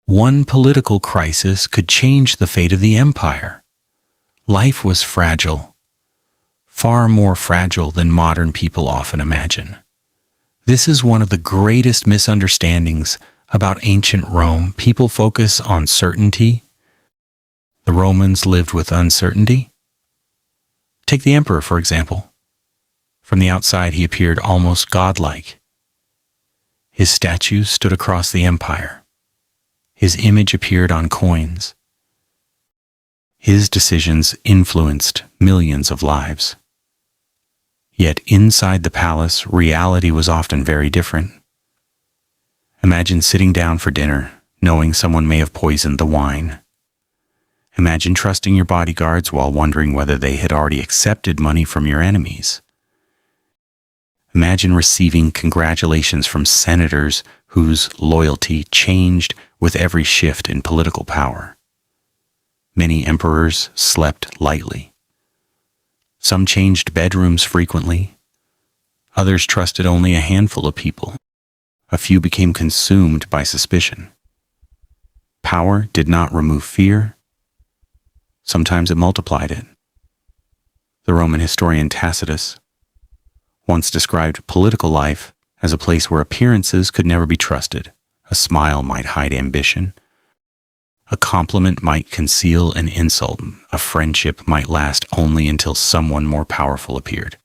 One political crisis could change the fate of the empire. Life was fragile, far more fragile than modern people often imagine. This is one of the greatest misunderstandings about ancient Rome. People focus on certainty. The Romans lived with uncertainty. Take the emperor, for example. From the outside, he appeared almost godlike. His statue stood across the empire. His image appeared on coins. His decisions influenced millions of lives. Yet inside the palace, reality was often very different. Imagine sitting down for dinner, knowing someone may have poisoned the wine. Imagine trusting your bodyguards while wondering whether they had already accepted money from your enemies. Imagine receiving congratulations from senators whose loyalty changed with every shift in political power. Many emperors slept lightly. Some changed bedrooms frequently. Others trusted only a handful of people. A few became consumed by suspicion. Power did not remove fear. Sometimes it multiplied it. The Roman historian Tacitus once described political life as a place where appearances could never be trusted. A smile might hide ambition. A compliment might conceal an insult. A friendship might last only until someone more powerful appeared.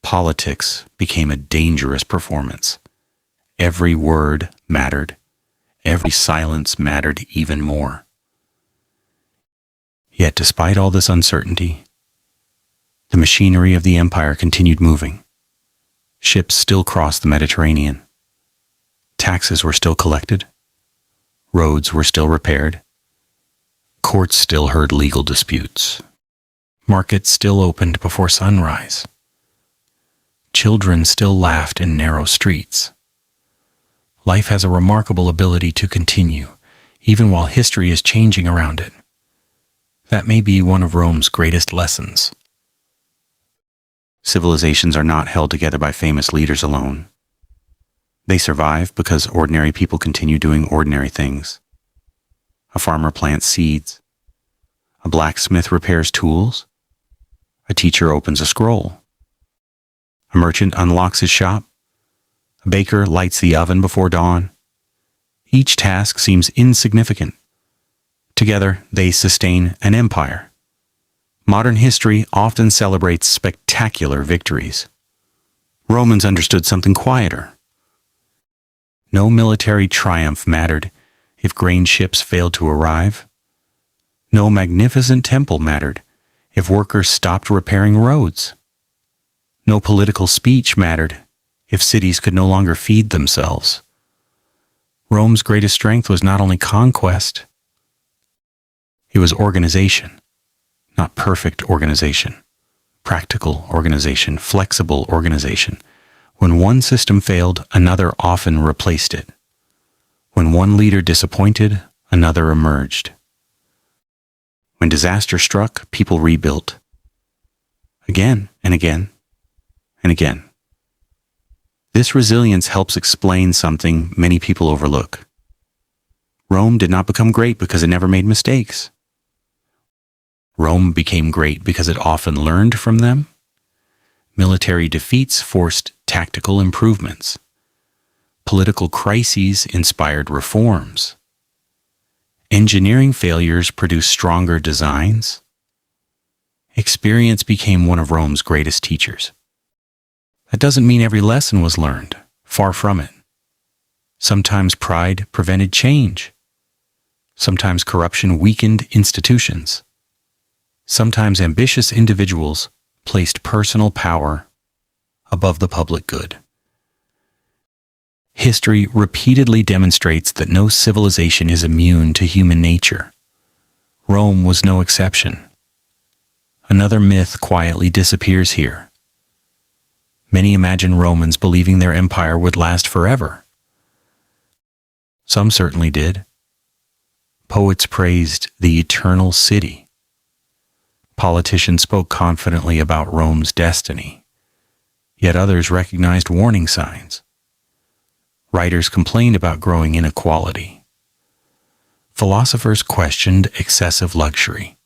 Politics became a dangerous performance. Every word mattered. Every silence mattered even more. Yet despite all this uncertainty, the machinery of the empire continued moving. Ships still crossed the Mediterranean. Taxes were still collected. Roads were still repaired. Courts still heard legal disputes. Markets still opened before sunrise. Children still laughed in narrow streets. Life has a remarkable ability to continue, even while history is changing around it. That may be one of Rome's greatest lessons. Civilizations are not held together by famous leaders alone. They survive because ordinary people continue doing ordinary things. A farmer plants seeds. A blacksmith repairs tools. A teacher opens a scroll. A merchant unlocks his shop. A baker lights the oven before dawn. Each task seems insignificant. Together, they sustain an empire. Modern history often celebrates spectacular victories. Romans understood something quieter. No military triumph mattered if grain ships failed to arrive. No magnificent temple mattered if workers stopped repairing roads. No political speech mattered if cities could no longer feed themselves. Rome's greatest strength was not only conquest, it was organization. Not perfect organization, practical organization, flexible organization. When one system failed, another often replaced it. When one leader disappointed, another emerged. When disaster struck, people rebuilt. Again and again and again. This resilience helps explain something many people overlook. Rome did not become great because it never made mistakes. Rome became great because it often learned from them. Military defeats forced tactical improvements. Political crises inspired reforms. Engineering failures produced stronger designs. Experience became one of Rome's greatest teachers. That doesn't mean every lesson was learned. Far from it. Sometimes pride prevented change. Sometimes corruption weakened institutions. Sometimes ambitious individuals placed personal power above the public good. History repeatedly demonstrates that no civilization is immune to human nature. Rome was no exception. Another myth quietly disappears here. Many imagine Romans believing their empire would last forever. Some certainly did. Poets praised the eternal city. Politicians spoke confidently about Rome's destiny. Yet others recognized warning signs. Writers complained about growing inequality. Philosophers questioned excessive luxury.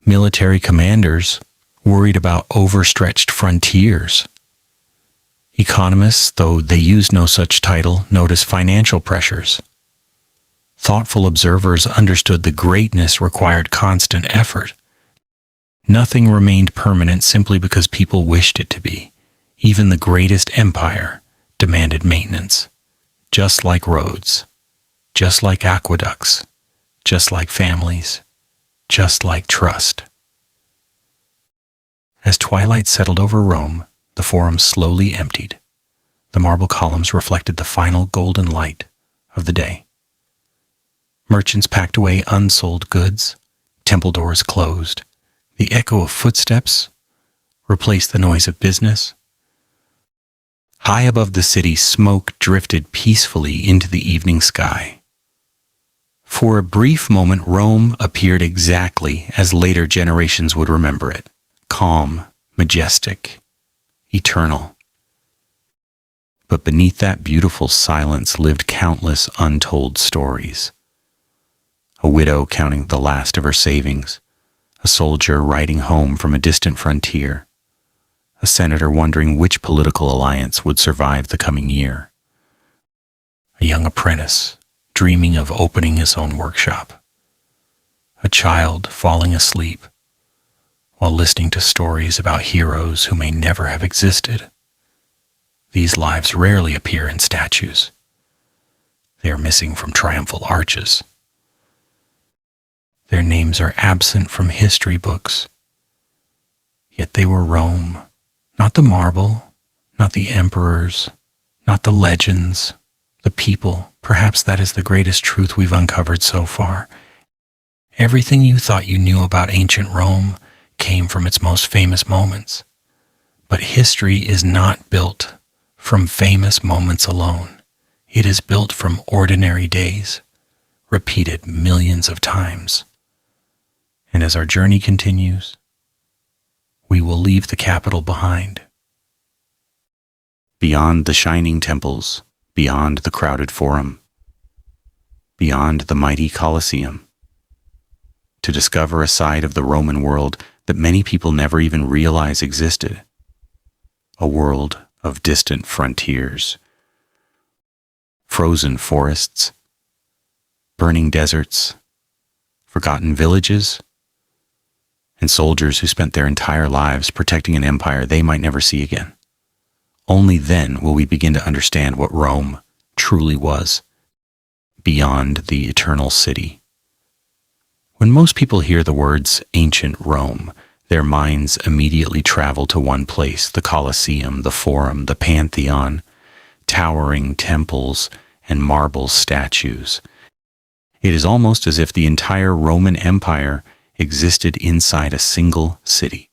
Military commanders worried about overstretched frontiers. Economists, though they used no such title, noticed financial pressures. Thoughtful observers understood the greatness required constant effort. Nothing remained permanent simply because people wished it to be. Even the greatest empire demanded maintenance, just like roads, just like aqueducts, just like families, just like trust. As twilight settled over Rome, the Forum slowly emptied. The marble columns reflected the final golden light of the day. Merchants packed away unsold goods, temple doors closed. The echo of footsteps replaced the noise of business. High above the city, smoke drifted peacefully into the evening sky. For a brief moment, Rome appeared exactly as later generations would remember it. Calm, majestic, eternal. But beneath that beautiful silence lived countless untold stories. A widow counting the last of her savings, a soldier riding home from a distant frontier, a senator wondering which political alliance would survive the coming year, a young apprentice dreaming of opening his own workshop, a child falling asleep while listening to stories about heroes who may never have existed. These lives rarely appear in statues. They are missing from triumphal arches. Their names are absent from history books. Yet they were Rome, not the marble, not the emperors, not the legends, the people. Perhaps that is the greatest truth we've uncovered so far. Everything you thought you knew about ancient Rome came from its most famous moments. But history is not built from famous moments alone. It is built from ordinary days, repeated millions of times. And as our journey continues, we will leave the capital behind. Beyond the shining temples, beyond the crowded Forum, beyond the mighty Colosseum, to discover a side of the Roman world that many people never even realize existed. A world of distant frontiers, frozen forests, burning deserts, forgotten villages, and soldiers who spent their entire lives protecting an empire they might never see again. Only then will we begin to understand what Rome truly was, beyond the eternal city. When most people hear the words ancient Rome, their minds immediately travel to one place: the Colosseum, the Forum, the Pantheon, towering temples and marble statues. It is almost as if the entire Roman Empire existed inside a single city.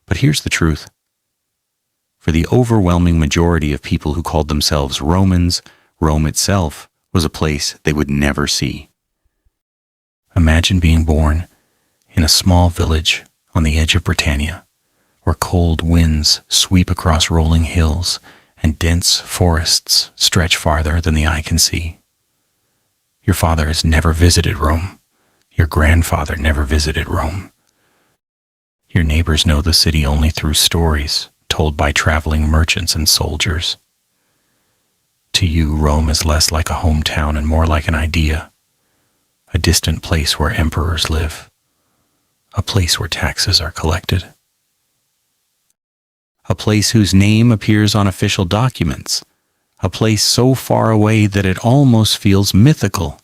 But here's the truth. For the overwhelming majority of people who called themselves Romans, Rome itself was a place they would never see. Imagine being born in a small village on the edge of Britannia, where cold winds sweep across rolling hills and dense forests stretch farther than the eye can see. Your father has never visited Rome. Your grandfather never visited Rome. Your neighbors know the city only through stories told by traveling merchants and soldiers. To you, Rome is less like a hometown and more like an idea, a distant place where emperors live, a place where taxes are collected, a place whose name appears on official documents, a place so far away that it almost feels mythical.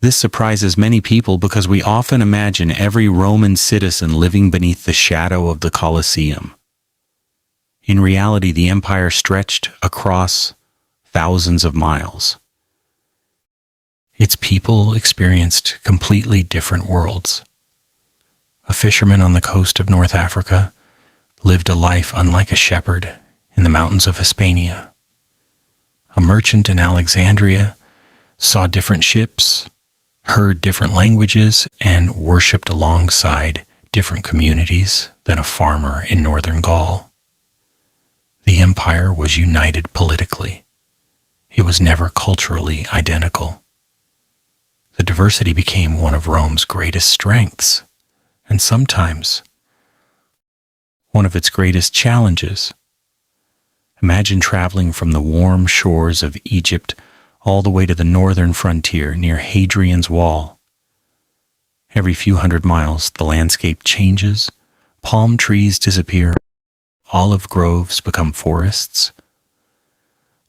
This surprises many people because we often imagine every Roman citizen living beneath the shadow of the Colosseum. In reality, the empire stretched across thousands of miles. Its people experienced completely different worlds. A fisherman on the coast of North Africa lived a life unlike a shepherd in the mountains of Hispania. A merchant in Alexandria saw different ships, heard different languages, and worshipped alongside different communities than a farmer in northern Gaul. The empire was united politically. It was never culturally identical. The diversity became one of Rome's greatest strengths, and sometimes one of its greatest challenges. Imagine traveling from the warm shores of Egypt all the way to the northern frontier near Hadrian's Wall. Every few hundred miles, the landscape changes, palm trees disappear, olive groves become forests.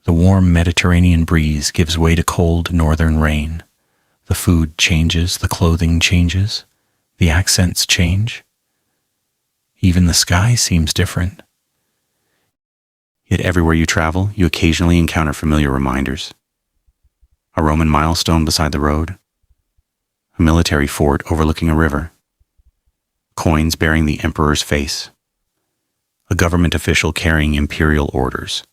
The warm Mediterranean breeze gives way to cold northern rain. The food changes, the clothing changes, the accents change. Even the sky seems different. Yet everywhere you travel, you occasionally encounter familiar reminders. A Roman milestone beside the road, a military fort overlooking a river, coins bearing the emperor's face, a government official carrying imperial orders.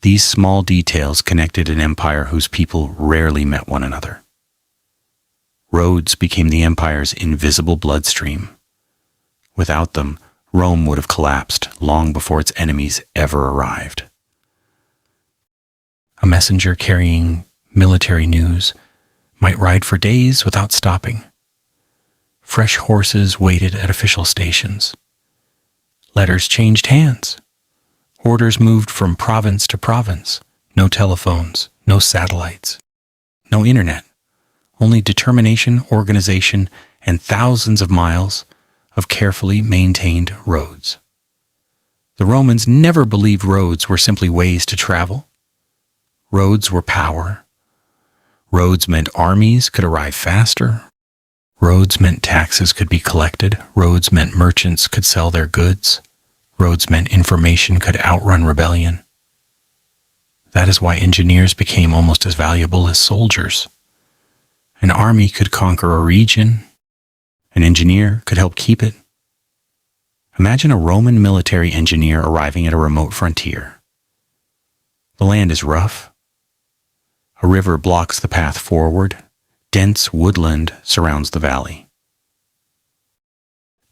These small details connected an empire whose people rarely met one another. Roads became the empire's invisible bloodstream. Without them, Rome would have collapsed long before its enemies ever arrived. A messenger carrying military news might ride for days without stopping. Fresh horses waited at official stations. Letters changed hands. Orders moved from province to province. No telephones, no satellites, no internet. Only determination, organization, and thousands of miles of carefully maintained roads. The Romans never believed roads were simply ways to travel. Roads were power. Roads meant armies could arrive faster. Roads meant taxes could be collected. Roads meant merchants could sell their goods. Roads meant information could outrun rebellion. That is why engineers became almost as valuable as soldiers. An army could conquer a region. An engineer could help keep it. Imagine a Roman military engineer arriving at a remote frontier. The land is rough. A river blocks the path forward. Dense woodland surrounds the valley.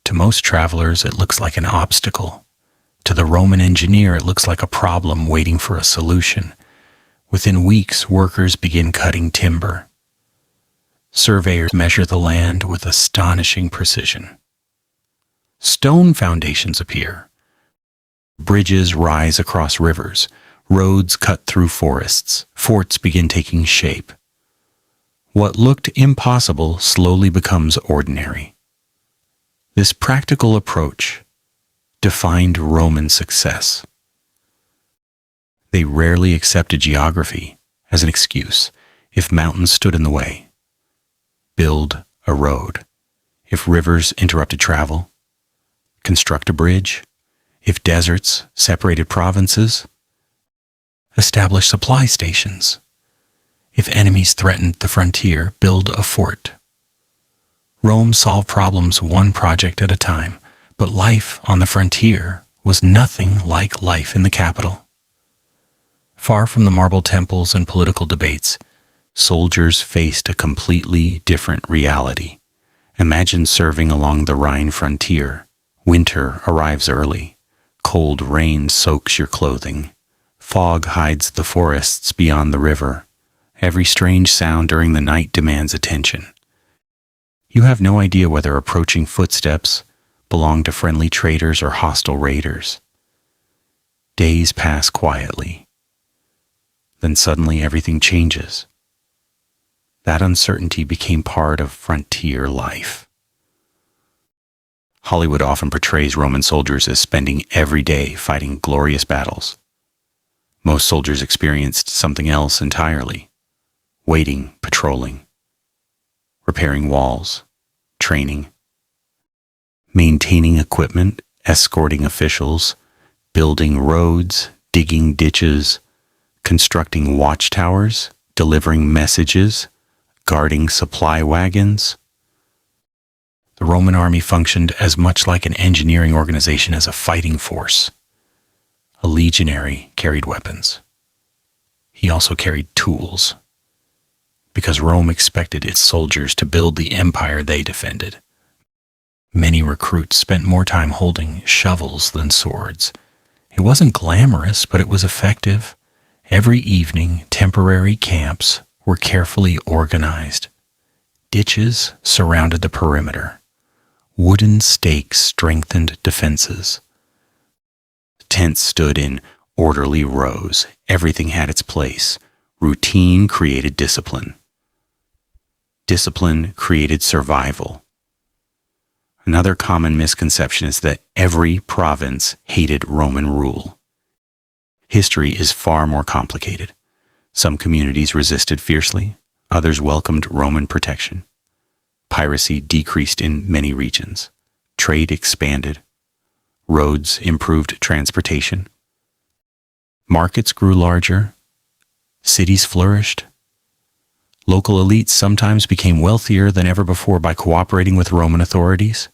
To most travelers, it looks like an obstacle. To the Roman engineer, it looks like a problem waiting for a solution. Within weeks, workers begin cutting timber. Surveyors measure the land with astonishing precision. Stone foundations appear. Bridges rise across rivers. Roads cut through forests. Forts begin taking shape. What looked impossible slowly becomes ordinary. This practical approach defined Roman success. They rarely accepted geography as an excuse. If mountains stood in the way, build a road. If rivers interrupted travel, construct a bridge. If deserts separated provinces, establish supply stations. If enemies threatened the frontier, build a fort. Rome solved problems one project at a time, but life on the frontier was nothing like life in the capital. Far from the marble temples and political debates, soldiers faced a completely different reality. Imagine serving along the Rhine frontier. Winter arrives early. Cold rain soaks your clothing. Fog hides the forests beyond the river. Every strange sound during the night demands attention. You have no idea whether approaching footsteps belong to friendly traders or hostile raiders. Days pass quietly. Then suddenly everything changes. That uncertainty became part of frontier life. Hollywood often portrays Roman soldiers as spending every day fighting glorious battles. Most soldiers experienced something else entirely. Waiting, patrolling, repairing walls, training, maintaining equipment, escorting officials, building roads, digging ditches, constructing watchtowers, delivering messages, guarding supply wagons. The Roman army functioned as much like an engineering organization as a fighting force. A legionary carried weapons. He also carried tools, because Rome expected its soldiers to build the empire they defended. Many recruits spent more time holding shovels than swords. It wasn't glamorous, but it was effective. Every evening, temporary camps were carefully organized. Ditches surrounded the perimeter. Wooden stakes strengthened defenses. Tents stood in orderly rows. Everything had its place. Routine created discipline. Discipline created survival. Another common misconception is that every province hated Roman rule. History is far more complicated. Some communities resisted fiercely, others welcomed Roman protection. Piracy decreased in many regions. Trade expanded. Roads improved transportation. Markets grew larger. Cities flourished. Local elites sometimes became wealthier than ever before by cooperating with Roman authorities.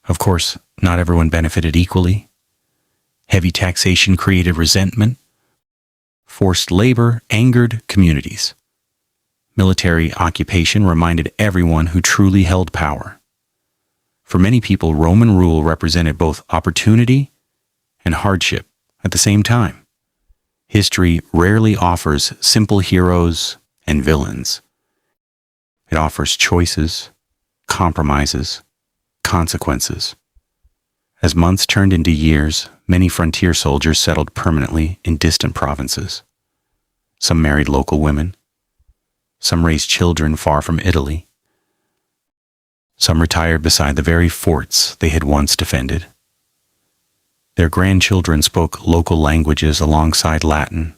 Of course, not everyone benefited equally. Heavy taxation created resentment. Forced labor angered communities. Military occupation reminded everyone who truly held power. For many people, Roman rule represented both opportunity and hardship at the same time. History rarely offers simple heroes and villains. It offers choices, compromises, consequences. As months turned into years, many frontier soldiers settled permanently in distant provinces. Some married local women. Some raised children far from Italy. Some retired beside the very forts they had once defended. Their grandchildren spoke local languages alongside Latin.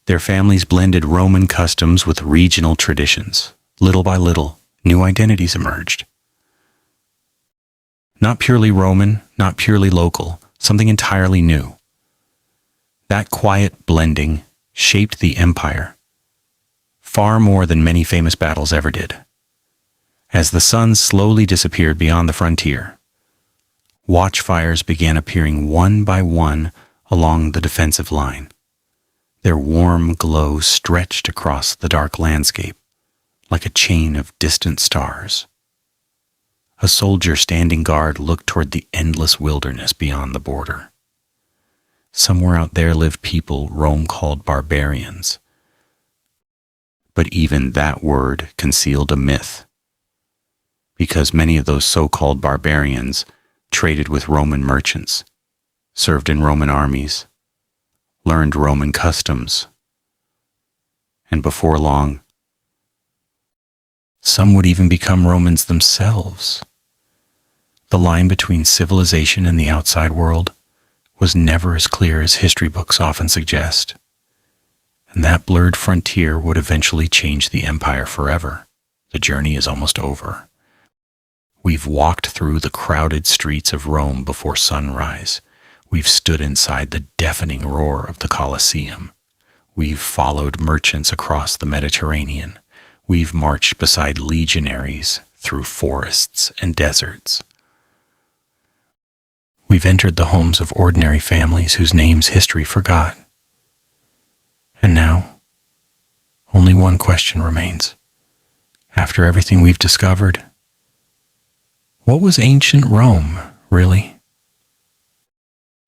Their families blended Roman customs with regional traditions. Little by little, new identities emerged. Not purely Roman, not purely local, something entirely new. That quiet blending shaped the empire far more than many famous battles ever did. As the sun slowly disappeared beyond the frontier, watchfires began appearing one by one along the defensive line. Their warm glow stretched across the dark landscape like a chain of distant stars. A soldier standing guard looked toward the endless wilderness beyond the border. Somewhere out there lived people Rome called barbarians. But even that word concealed a myth, because many of those so-called barbarians traded with Roman merchants, served in Roman armies, learned Roman customs, and before long, some would even become Romans themselves. The line between civilization and the outside world was never as clear as history books often suggest. And that blurred frontier would eventually change the empire forever. The journey is almost over. We've walked through the crowded streets of Rome before sunrise. We've stood inside the deafening roar of the Colosseum. We've followed merchants across the Mediterranean. We've marched beside legionaries through forests and deserts. We've entered the homes of ordinary families whose names history forgot. And now, only one question remains. After everything we've discovered, what was ancient Rome, really?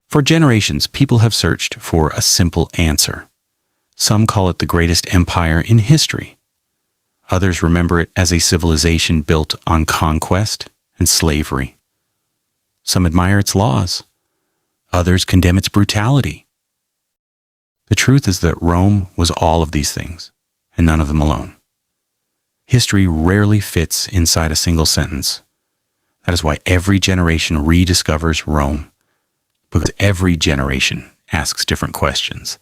For generations, people have searched for a simple answer. Some call it the greatest empire in history. Others remember it as a civilization built on conquest and slavery. Some admire its laws. Others condemn its brutality. The truth is that Rome was all of these things, and none of them alone. History rarely fits inside a single sentence. That is why every generation rediscovers Rome, because every generation asks different questions.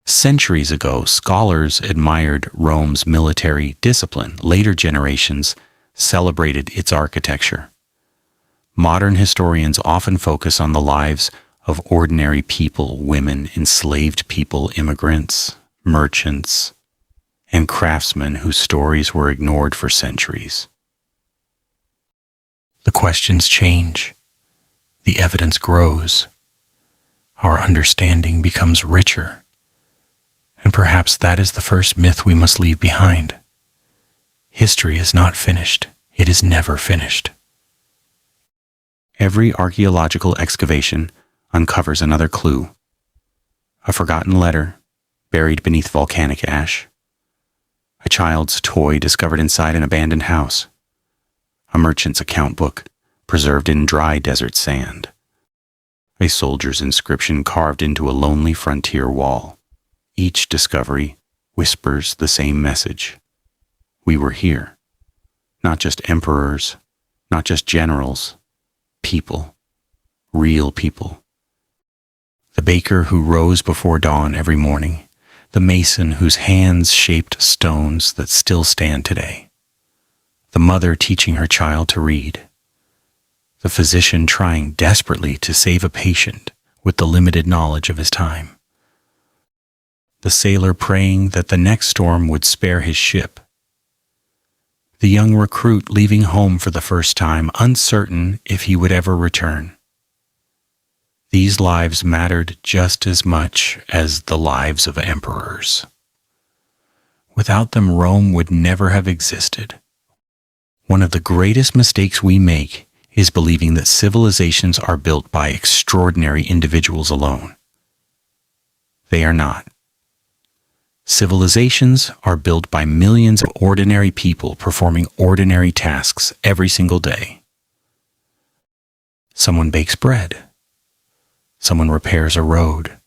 Centuries ago, scholars admired Rome's military discipline. Later generations celebrated its architecture. Modern historians often focus on the lives of ordinary people, women, enslaved people, immigrants, merchants, and craftsmen whose stories were ignored for centuries. The questions change. The evidence grows. Our understanding becomes richer. And perhaps that is the first myth we must leave behind. History is not finished. It is never finished. Every archaeological excavation uncovers another clue. A forgotten letter buried beneath volcanic ash. A child's toy discovered inside an abandoned house. A merchant's account book preserved in dry desert sand. A soldier's inscription carved into a lonely frontier wall. Each discovery whispers the same message. We were here. Not just emperors, not just generals, people, real people. The baker who rose before dawn every morning, the mason whose hands shaped stones that still stand today, the mother teaching her child to read, the physician trying desperately to save a patient with the limited knowledge of his time, the sailor praying that the next storm would spare his ship, the young recruit leaving home for the first time, uncertain if he would ever return. These lives mattered just as much as the lives of emperors. Without them, Rome would never have existed. One of the greatest mistakes we make is believing that civilizations are built by extraordinary individuals alone. They are not. Civilizations are built by millions of ordinary people performing ordinary tasks every single day. Someone bakes bread. Someone repairs a road.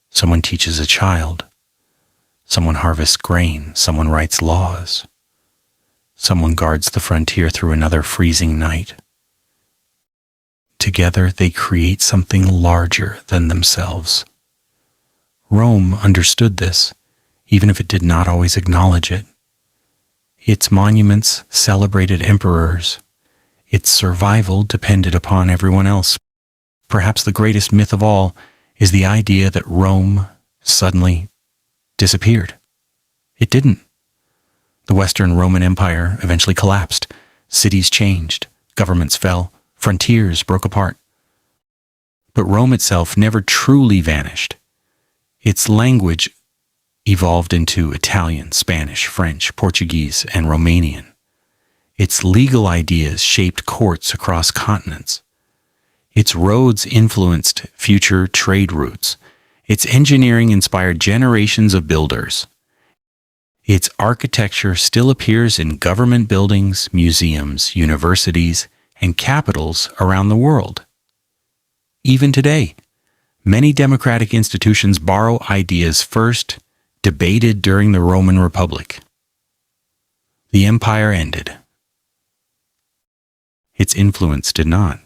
Someone teaches a child. Someone harvests grain. Someone writes laws. Someone guards the frontier through another freezing night. Together they create something larger than themselves. Rome understood this, even if it did not always acknowledge it. Its monuments celebrated emperors. Its survival depended upon everyone else. Perhaps the greatest myth of all is the idea that Rome suddenly disappeared. It didn't. The Western Roman Empire eventually collapsed. Cities changed. Governments fell. Frontiers broke apart. But Rome itself never truly vanished. Its language evolved into Italian, Spanish, French, Portuguese, and Romanian. Its legal ideas shaped courts across continents. Its roads influenced future trade routes. Its engineering inspired generations of builders. Its architecture still appears in government buildings, museums, universities, and capitals around the world. Even today, many democratic institutions borrow ideas first debated during the Roman Republic. The empire ended. Its influence did not.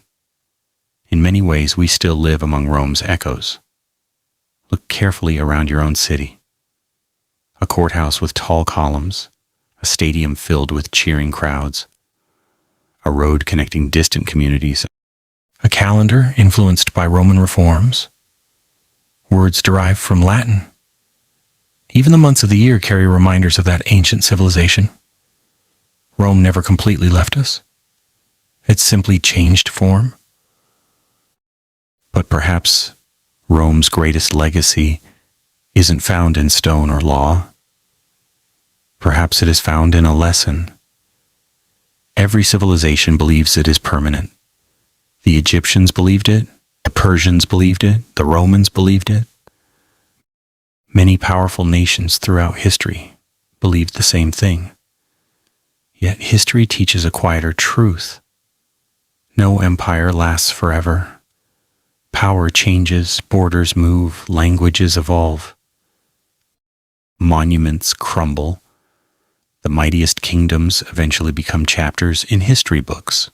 In many ways, we still live among Rome's echoes. Look carefully around your own city. A courthouse with tall columns, a stadium filled with cheering crowds, a road connecting distant communities, a calendar influenced by Roman reforms, words derived from Latin. Even the months of the year carry reminders of that ancient civilization. Rome never completely left us. It simply changed form. But perhaps Rome's greatest legacy isn't found in stone or law. Perhaps it is found in a lesson. Every civilization believes it is permanent. The Egyptians believed it, the Persians believed it, the Romans believed it. Many powerful nations throughout history believed the same thing. Yet history teaches a quieter truth. No empire lasts forever. Power changes, borders move, languages evolve. Monuments crumble. The mightiest kingdoms eventually become chapters in history books.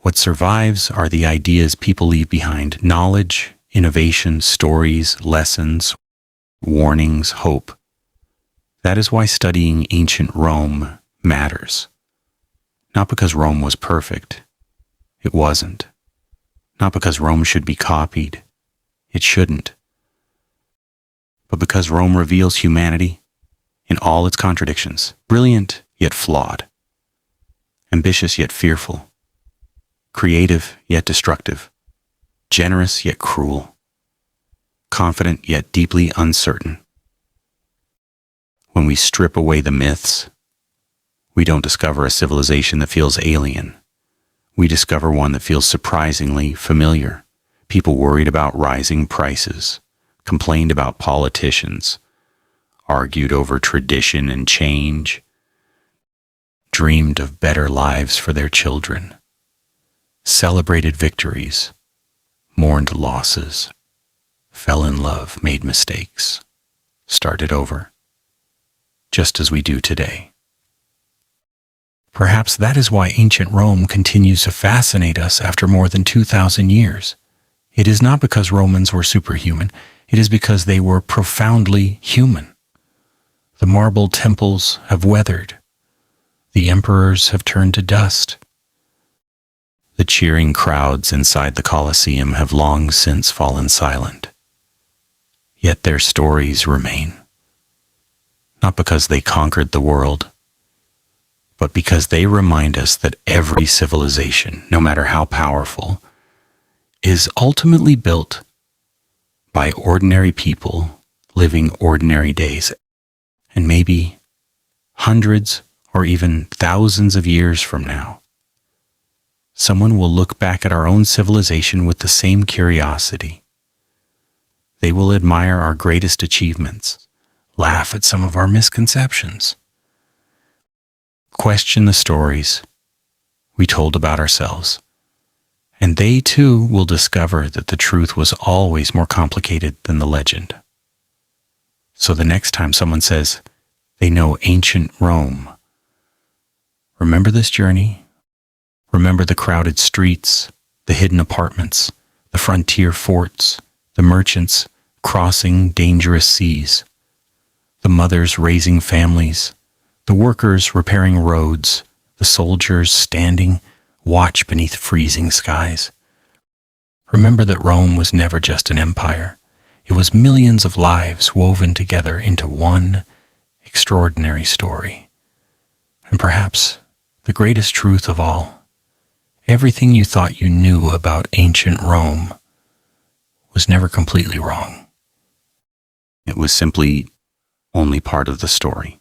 What survives are the ideas people leave behind: knowledge, innovation, stories, lessons. warnings, hope. That is why studying ancient Rome matters. Not because Rome was perfect. It wasn't. Not because Rome should be copied. It shouldn't. But because Rome reveals humanity in all its contradictions, brilliant yet flawed, ambitious yet fearful, creative yet destructive, generous yet cruel, confident yet deeply uncertain. When we strip away the myths, we don't discover a civilization that feels alien. We discover one that feels surprisingly familiar. People worried about rising prices, complained about politicians, argued over tradition and change, dreamed of better lives for their children, celebrated victories, mourned losses, fell in love, made mistakes, started over, just as we do today. Perhaps that is why ancient Rome continues to fascinate us after more than 2,000 years. It is not because Romans were superhuman. It is because they were profoundly human. The marble temples have weathered. The emperors have turned to dust. The cheering crowds inside the Colosseum have long since fallen silent. Yet their stories remain. Not because they conquered the world, but because they remind us that every civilization, no matter how powerful, is ultimately built by ordinary people living ordinary days. And maybe hundreds or even thousands of years from now, someone will look back at our own civilization with the same curiosity. They will admire our greatest achievements, laugh at some of our misconceptions, question the stories we told about ourselves, and they too will discover that the truth was always more complicated than the legend. So the next time someone says they know ancient Rome, remember this journey. Remember the crowded streets, the hidden apartments, the frontier forts, the merchants crossing dangerous seas, the mothers raising families, the workers repairing roads, the soldiers standing watch beneath freezing skies. Remember that Rome was never just an empire. It was millions of lives woven together into one extraordinary story. And perhaps the greatest truth of all, everything you thought you knew about ancient Rome was never completely wrong. It was simply only part of the story.